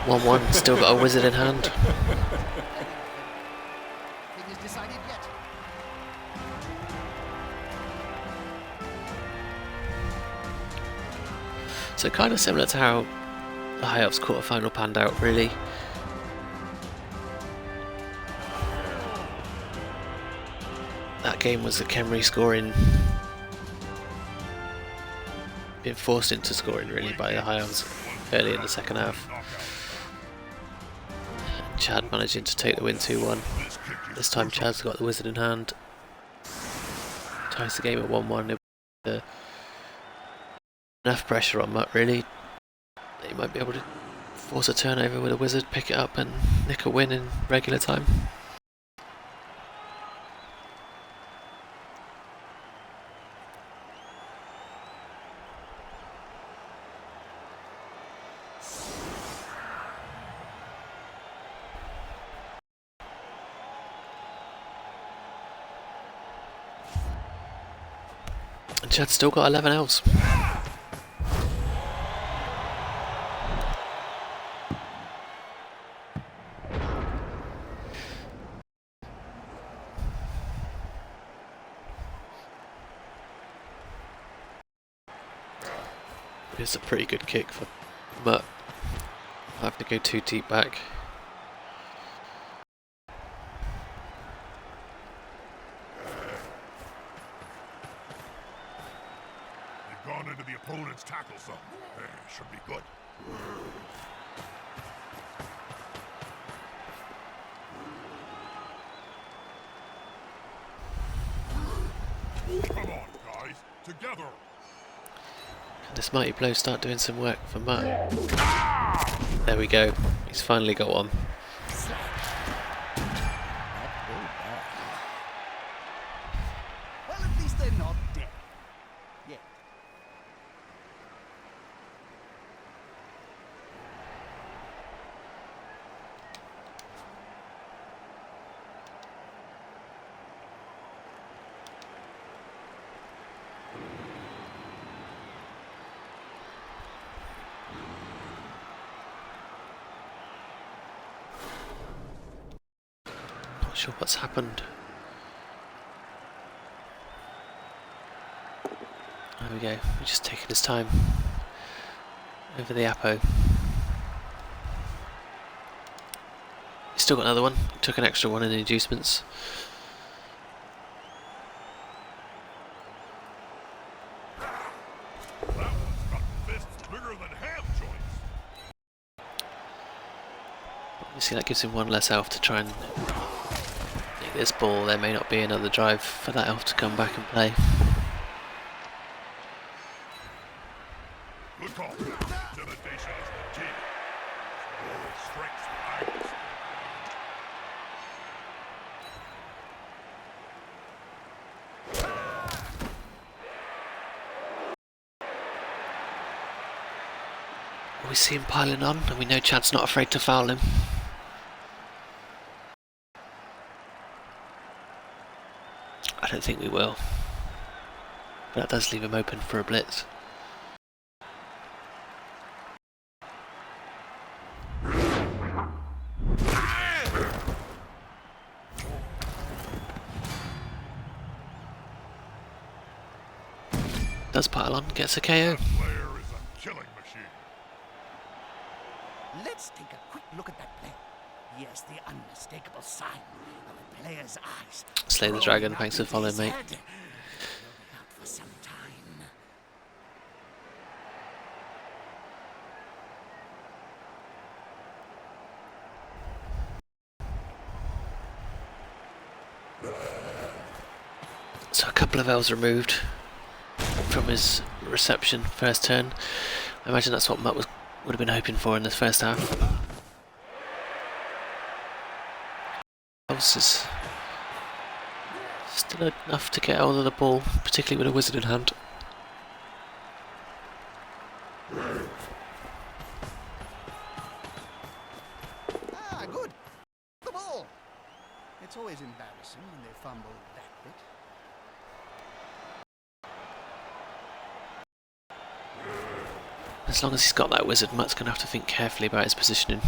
1-1, still got a wizard in hand. Thing is decided yet. So kind of similar to how the High Elves quarter-final panned out, really. That game was the Khemri scoring, being forced into scoring really by the High Elves early in the second half. And Chad managing to take the win 2-1. This time Chad's got the wizard in hand. Ties the game at 1-1. Enough pressure on Mutt really. He might be able to force a turnover with a wizard, pick it up and nick a win in regular time. And Chad's still got 11 elves. It's a pretty good kick for Mutt. I have to go too deep back. They've gone into the opponent's tackle zone. Should be good. Come on, guys. Together. Can this mighty blow start doing some work for Mutt? There we go. He's finally got one. Well, at least they're not dead. Yet. Not sure what's happened. There we go. He's just taking his time over the Apo. He's still got another one. He took an extra one in the inducements. That one's got fists bigger than ham joints. Obviously that gives him one less elf to try and take this ball. There may not be another drive for that elf to come back and play. Good call. Intimidation is we see him piling on, and we know Chad's not afraid to foul him. I don't think we will. But that does leave him open for a blitz. Does pile on, gets a KO. That player is a killing machine. Let's take a quick look at that play. Yes, the unmistakable sign of a player's eyes. Slay the dragon, thanks for following, mate. He'll be out for some time. So a couple of Elves removed from his reception first turn. I imagine that's what Mutt would have been hoping for in the first half. Elves is still enough to get hold of the ball, particularly with a wizard in hand. Ah, good. The ball. It's always embarrassing when they fumble that bit. As long as he's got that wizard, Mutt's going to have to think carefully about his positioning.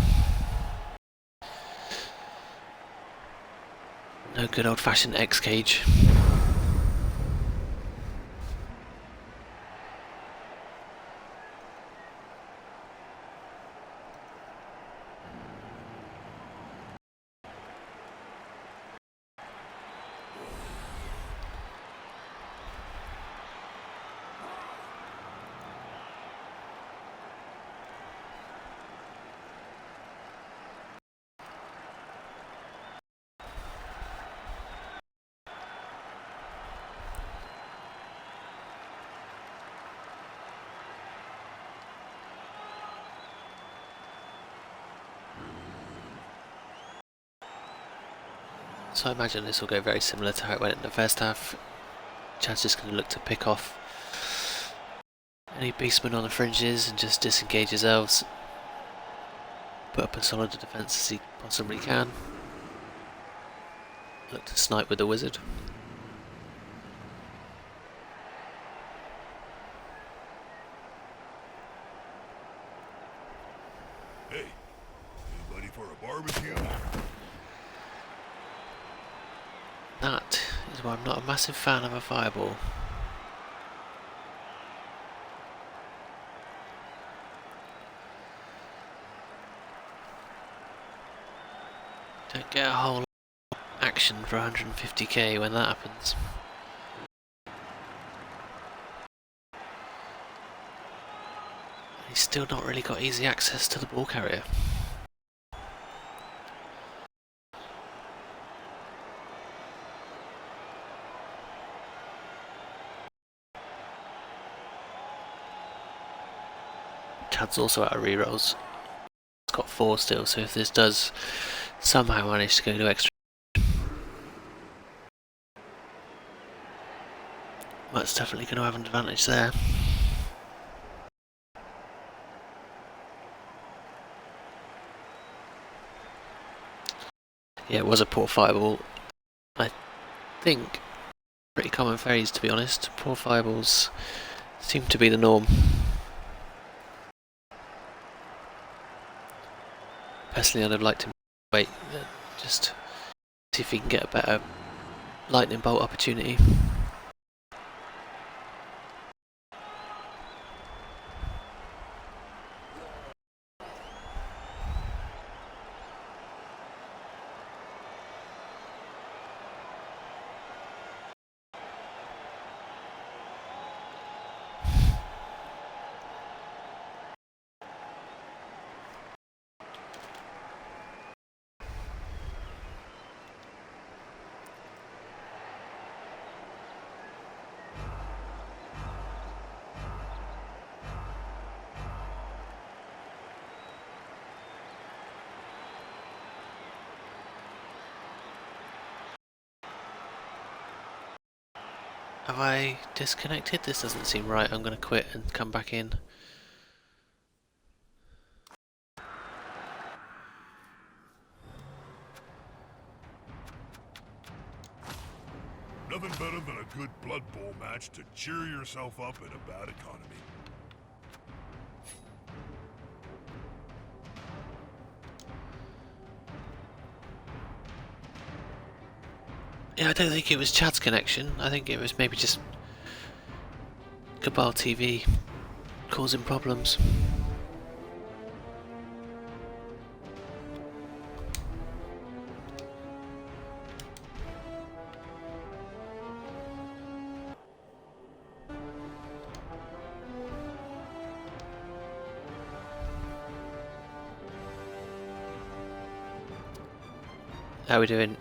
No good old-fashioned X-cage. So I imagine this will go very similar to how it went in the first half. Chad's just going to look to pick off any beastmen on the fringes and just disengage his elves. Put up as solid a defence as he possibly can. Look to snipe with the wizard. Hey, anybody for a barbecue? That is why I'm not a massive fan of a fireball. Don't get a whole lot of action for 150k when that happens. He's still not really got easy access to the ball carrier. Chad's also out of rerolls. It's got 4 still, so if this does somehow manage to go to extra, that's definitely going to have an advantage there. Yeah, it was a poor fireball. I think pretty common phrase, to be honest. Poor fireballs seem to be the norm. Personally, I'd have liked him to wait, just see if he can get a better lightning bolt opportunity. Have I disconnected? This doesn't seem right. I'm going to quit and come back in. Nothing better than a good Blood Bowl match to cheer yourself up in a bad economy. Yeah, I don't think it was Chad's connection. I think it was maybe just Cabal TV causing problems. How are we doing?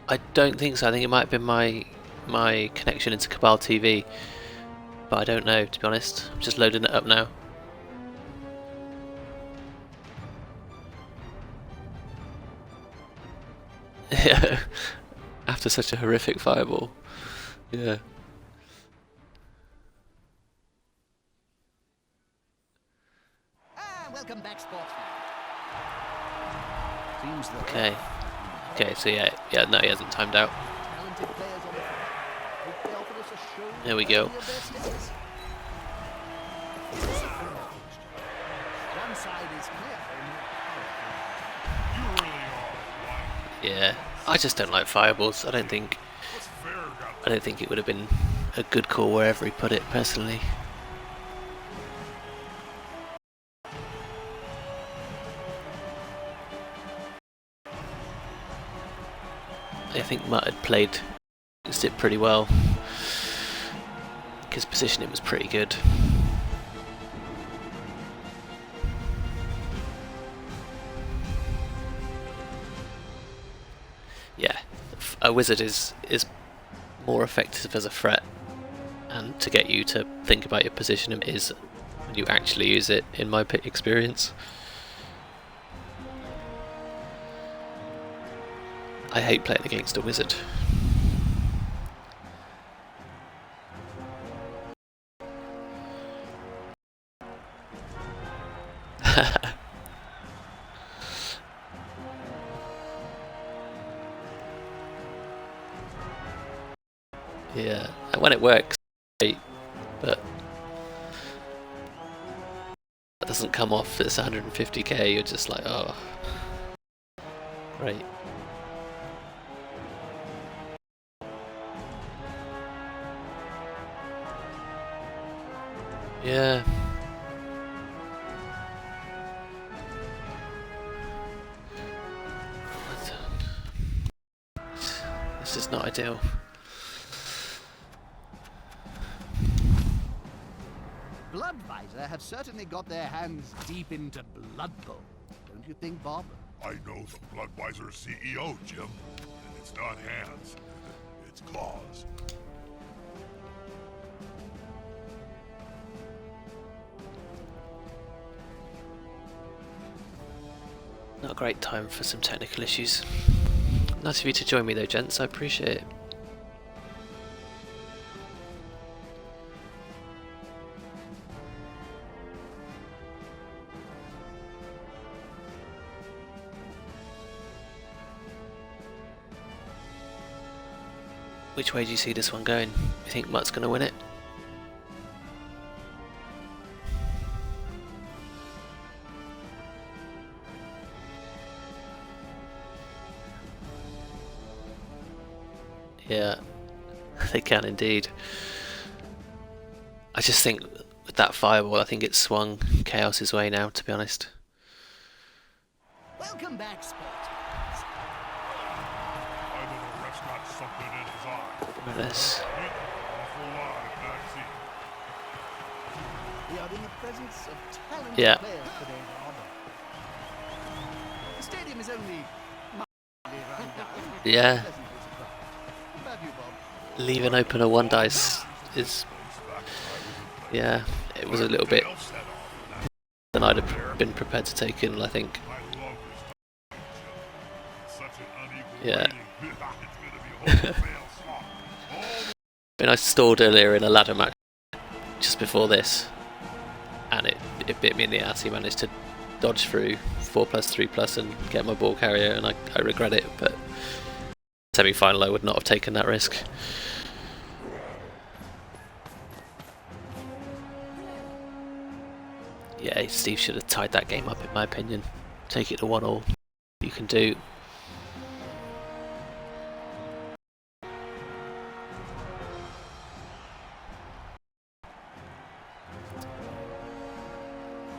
I don't think so. I think it might have been my connection into Cabal TV, but I don't know, to be honest. I'm just loading it up now. Yeah, after such a horrific fireball. Yeah. Welcome back, sports fan. Seems that Okay. Okay, so yeah, no, he hasn't timed out. talented players on the field. Hope they offer us a show There we go. worthy of their status. One side is clear and You really are. Yeah, I just don't like fireballs. I don't think What's fair got it would have been a good call wherever he put it, personally. I think Mutt had played against it pretty well. His positioning was pretty good. Yeah, a wizard is more effective as a threat, and to get you to think about your position is when you actually use it, in my experience. I hate playing against a wizard. Yeah, and when it works, great, but that doesn't come off. It's 150k. You're just like, oh, right. Yeah. This is not ideal. Bloodvisor have certainly got their hands deep into Blood Bowl. Don't you think, Bob? I know the Bloodwiser CEO, Jim. And it's not hands. It's claws. Not a great time for some technical issues. Nice of you to join me though, gents. I appreciate it. Which way do you see this one going? You think Mutt's going to win it? Yeah, they can indeed. I just think with that fireball, I think it swung Chaos's way now, to be honest. Welcome back, sports. I know the ref's got something in his eye. Menace. Awful lot of backseat. We are in the presence of talented Yeah. players today, Bob. The stadium is only mildly run down. Yeah, Pleasantly surprised. What about you, Bob? leaving open a one dice is, yeah, it was a little bit than I'd have been prepared to take in, I think. I love this. Such an unequal Yeah. rating. It's gonna be a whole fail slot. I mean, I stalled earlier in a ladder match just before this, and it bit me in the ass. He managed to dodge through 4+3+ and get my ball carrier, and I regret it, but semi-final I would not have taken that risk. Yeah, Steve should have tied that game up in my opinion. Take it to 1-1. You can do.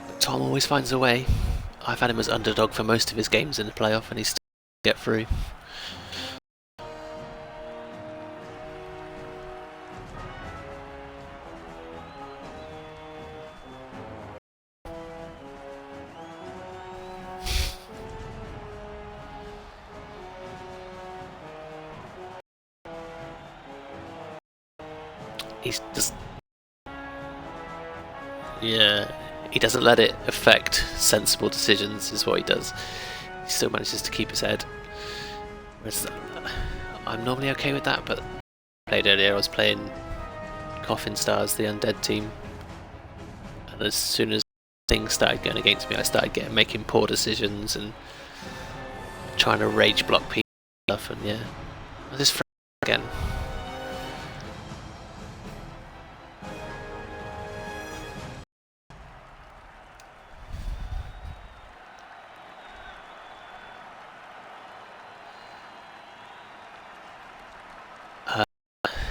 But Tom always finds a way. I've had him as underdog for most of his games in the playoff and he's still get through. He's just, yeah, he doesn't let it affect sensible decisions is what he does. He still manages to keep his head. Whereas I'm normally okay with that, but played earlier, I was playing Coffin Stars, the undead team, and as soon as things started going against me, I started making poor decisions and trying to rage block people and stuff, and yeah, I just again.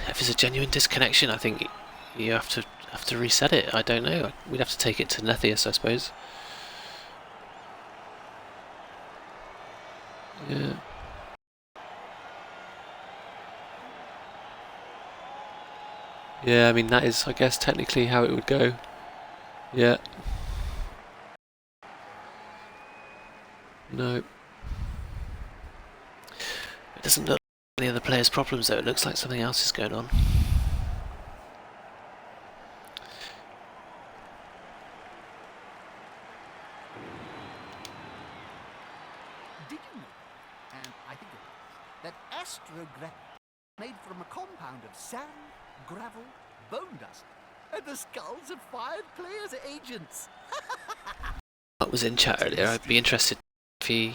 If it's a genuine disconnection, I think you have to reset it. I don't know. We'd have to take it to Nethius, I suppose. Yeah. Yeah, I mean that is, I guess, technically how it would go. Yeah. No. It doesn't look like any other players' problems though. It looks like something else is going on. Did you know, and I think it was, that astrogravity made from a compound of sand, gravel, bone dust, and the skulls of 5 players' agents? I was in chat earlier. I'd be interested if he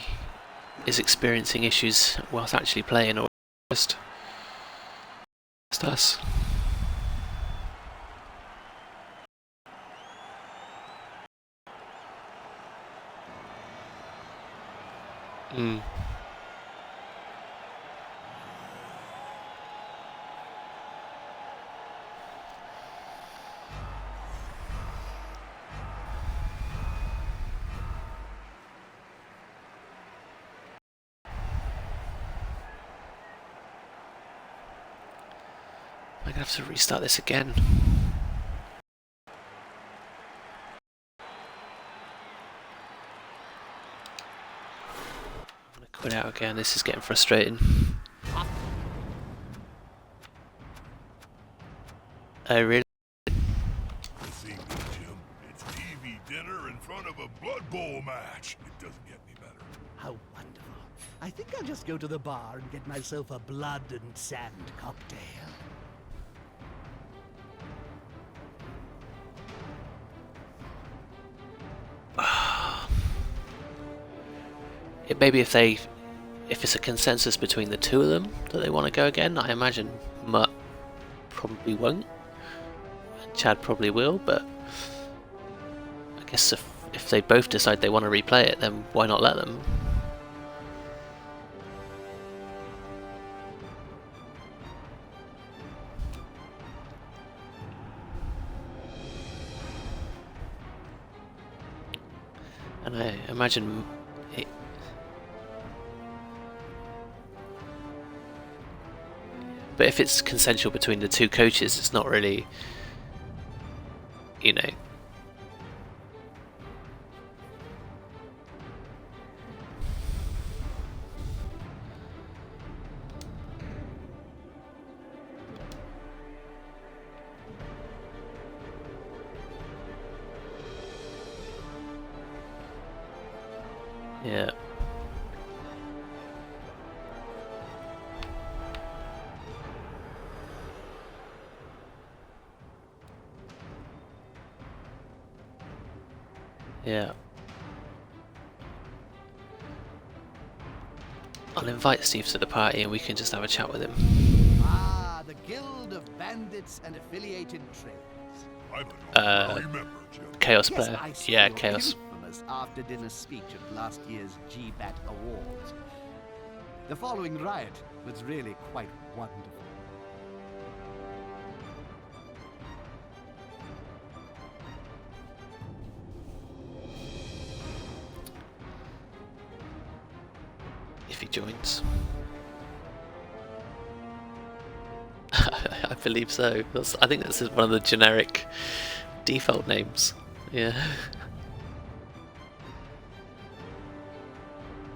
is experiencing issues whilst actually playing or just us. Hmm. I'm gonna have to restart this again. I'm gonna quit out again. This is getting frustrating. Oh really? This evening, Jim, it's TV dinner in front of a Blood Bowl match. It doesn't get any better. How wonderful. I think I'll just go to the bar and get myself a blood and sand cocktail. Maybe if it's a consensus between the two of them that they want to go again, I imagine Mutt probably won't, and Chad probably will, but I guess if they both decide they want to replay it, then why not let them? And I imagine it, but if it's consensual between the two coaches, it's not really, you know. Yeah. Yeah. I'll invite Steve to the party and we can just have a chat with him. Ah, the Guild of Bandits and Affiliated Trades. I'm an honorary member, Jim. Chaos Yes, player. I saw Yeah, your Chaos. infamous after-dinner speech at last year's GBAT Awards. The following riot was really quite wonderful. If he joins. I believe so. I think this is one of the generic default names. Yeah.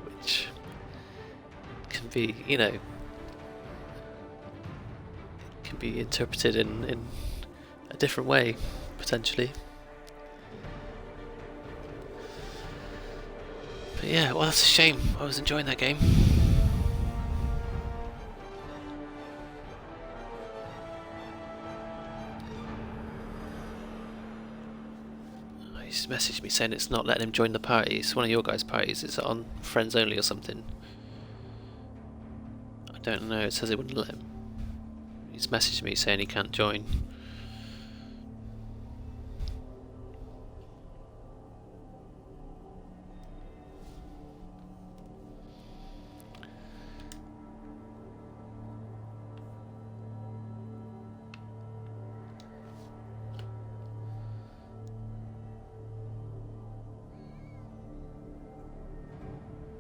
Which can be, you know, can be interpreted in a different way, potentially. But yeah, well, that's a shame. I was enjoying that game. He's messaged me saying it's not letting him join the party. It's one of your guys' parties. It's on friends only or something. I don't know. It says it wouldn't let him. He's messaged me saying he can't join.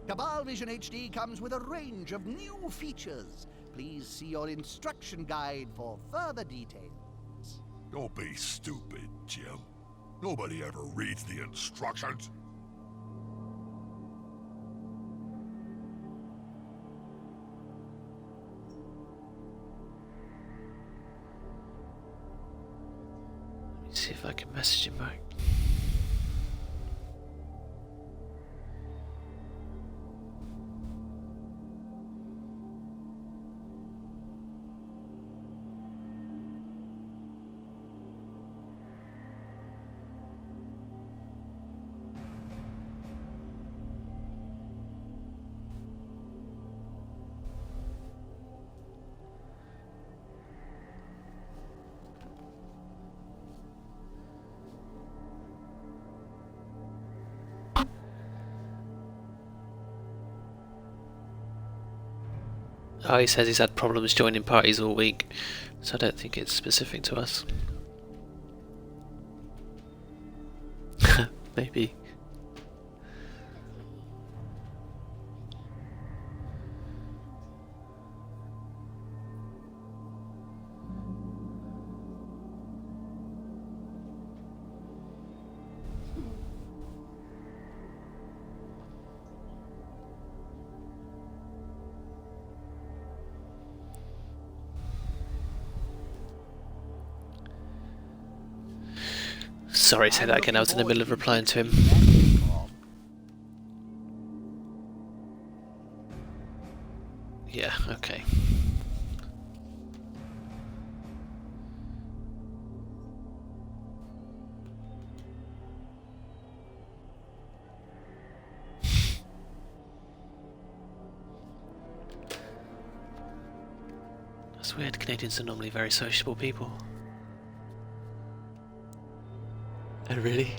Cabal Vision HD comes with a range of new features. Please see your instruction guide for further details. Don't be stupid, Jim. Nobody ever reads the instructions. Let me see if I can message him back. Oh, he says he's had problems joining parties all week, so I don't think it's specific to us. Maybe. Sorry, say that again. I was in the middle of replying to him. Yeah, okay. That's weird. Canadians are normally very sociable people. Oh, really?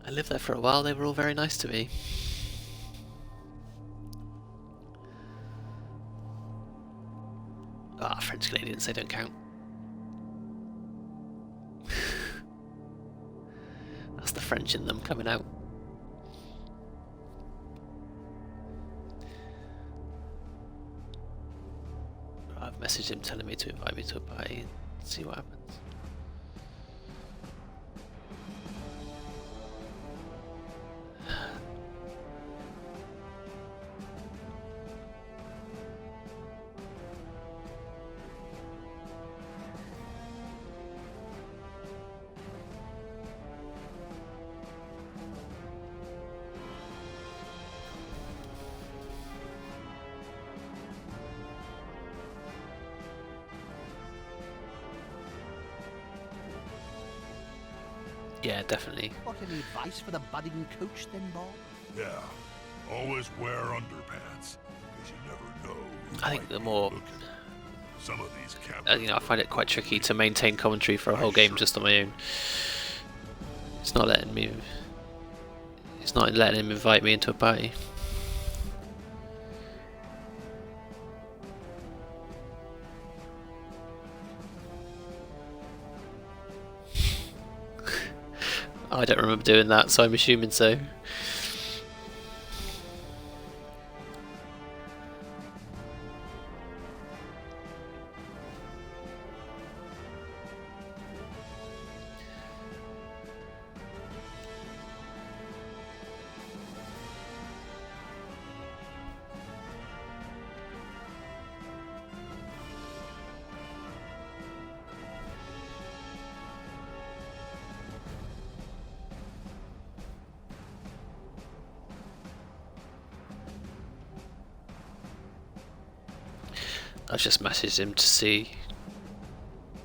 I lived there for a while. They were all very nice to me. Ah, French Canadians, they don't count. That's the French in them coming out. I've messaged him telling me to invite me to a party and see what happens. Yeah, definitely. Got any advice for the budding coach then, Bob? Yeah, always wear underpants, because you never know who I think might the be more looking. Some of these cameras... you know, I find it quite tricky to maintain commentary for a whole game just on my own. It's not letting me. It's not letting him invite me into a party. I don't remember doing that, so I'm assuming so. I've just messaged him to see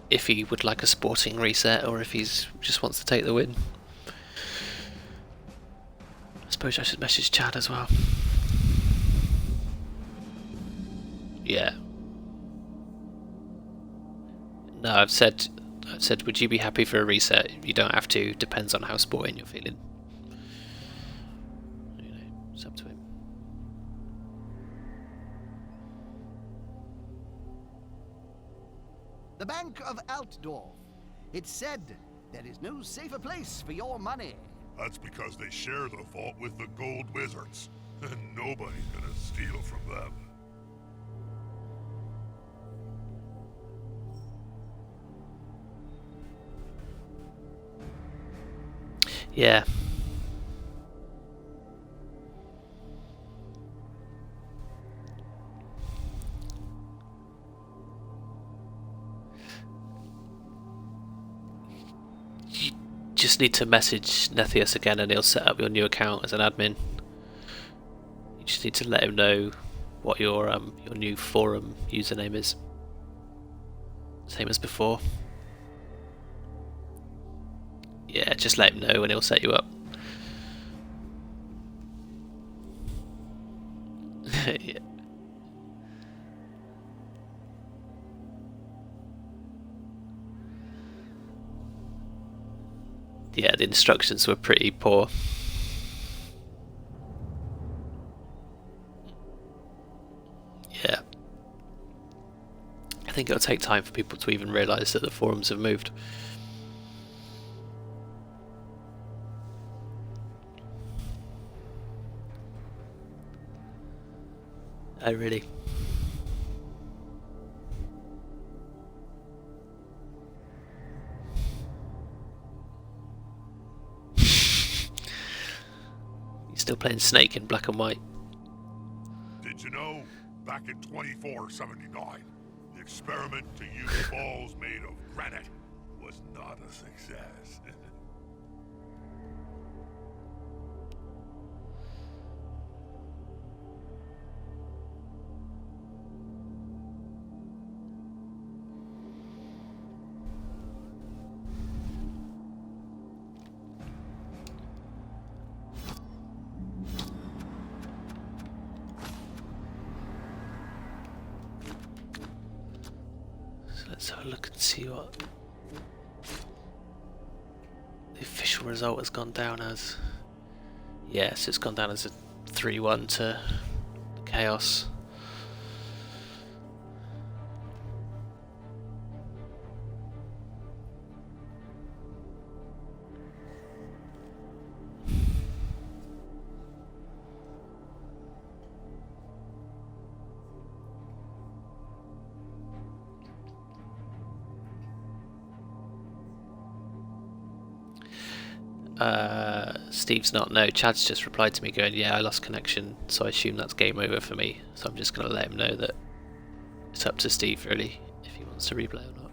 if he would like a sporting reset or if he's just wants to take the win. I suppose I should message Chad as well. Yeah. No, I've said, would you be happy for a reset? You don't have to. Depends on how sporting you're feeling. You know, it's up to him. The Bank of Altdorf. It's said there is no safer place for your money. That's because they share the vault with the Gold Wizards, and nobody's gonna steal from them. Yeah. You just need to message Nethius again and he'll set up your new account as an admin. You just need to let him know what your new forum username is. Same as before. Yeah, just let him know and he'll set you up. Yeah. Yeah, the instructions were pretty poor. Yeah. I think it'll take time for people to even realise that the forums have moved. Oh, really? You're still playing Snake in black and white. Did you know, back in 2479, the experiment to use balls made of granite was not a success. So let's have a look and see what the official result has gone down as. Yes, it's gone down as a 3-1 to Chaos. Steve's not. No, Chad's just replied to me going, yeah, I lost connection, so I assume that's game over for me. So I'm just going to let him know that it's up to Steve, really, if he wants to replay or not.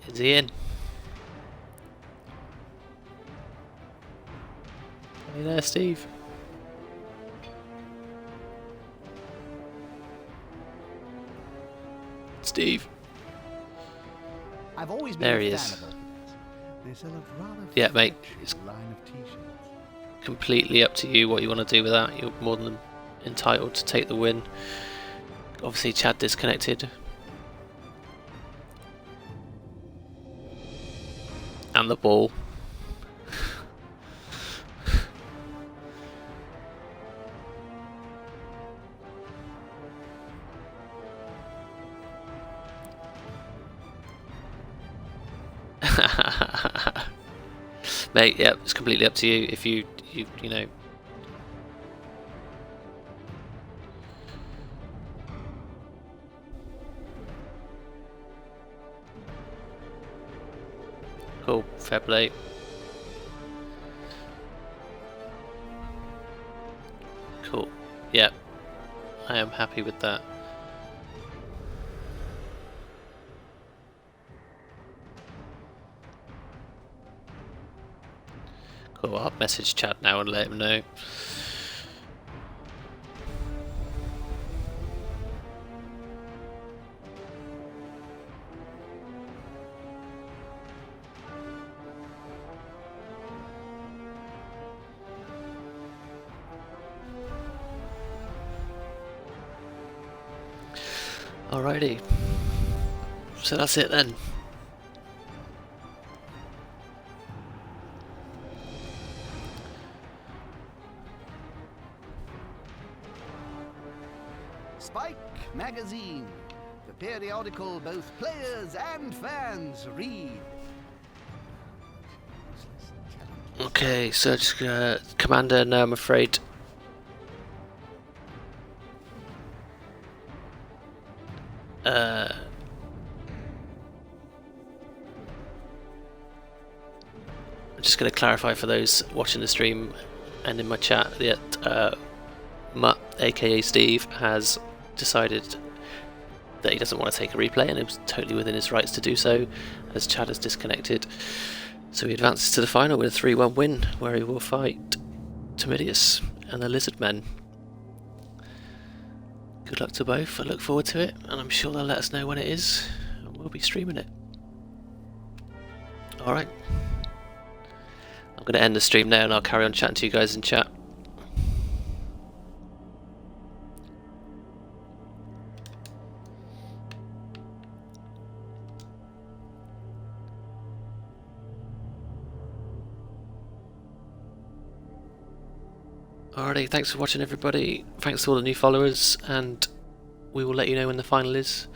Is he in? Are you there, Steve? Steve? I've always been There a he fan is. of the Hoodies. They sell a rather Yeah, mate, fetching line of t-shirts. completely up to you what you want to do with that. You're more than entitled to take the win. Obviously, Chad disconnected. And the ball. Mate, yeah, it's completely up to you if you know. Cool, fair play. Cool, yeah, I am happy with that. Cool, I'll message Chad now and let him know. Alrighty, so that's it then. Spike Magazine, the periodical both players and fans read. Okay, so just Commander, no, I'm afraid. I'm just going to clarify for those watching the stream and in my chat that Mutt, aka Steve, has decided that he doesn't want to take a replay, and it was totally within his rights to do so, as Chad has disconnected. So he advances to the final with a 3-1 win, where he will fight Tamidius and the Lizard Men. Good luck to both, I look forward to it, and I'm sure they'll let us know when it is, and we'll be streaming it. Alright. I'm going to end the stream now, and I'll carry on chatting to you guys in chat. Alrighty, thanks for watching everybody, thanks to all the new followers, and we will let you know when the final is.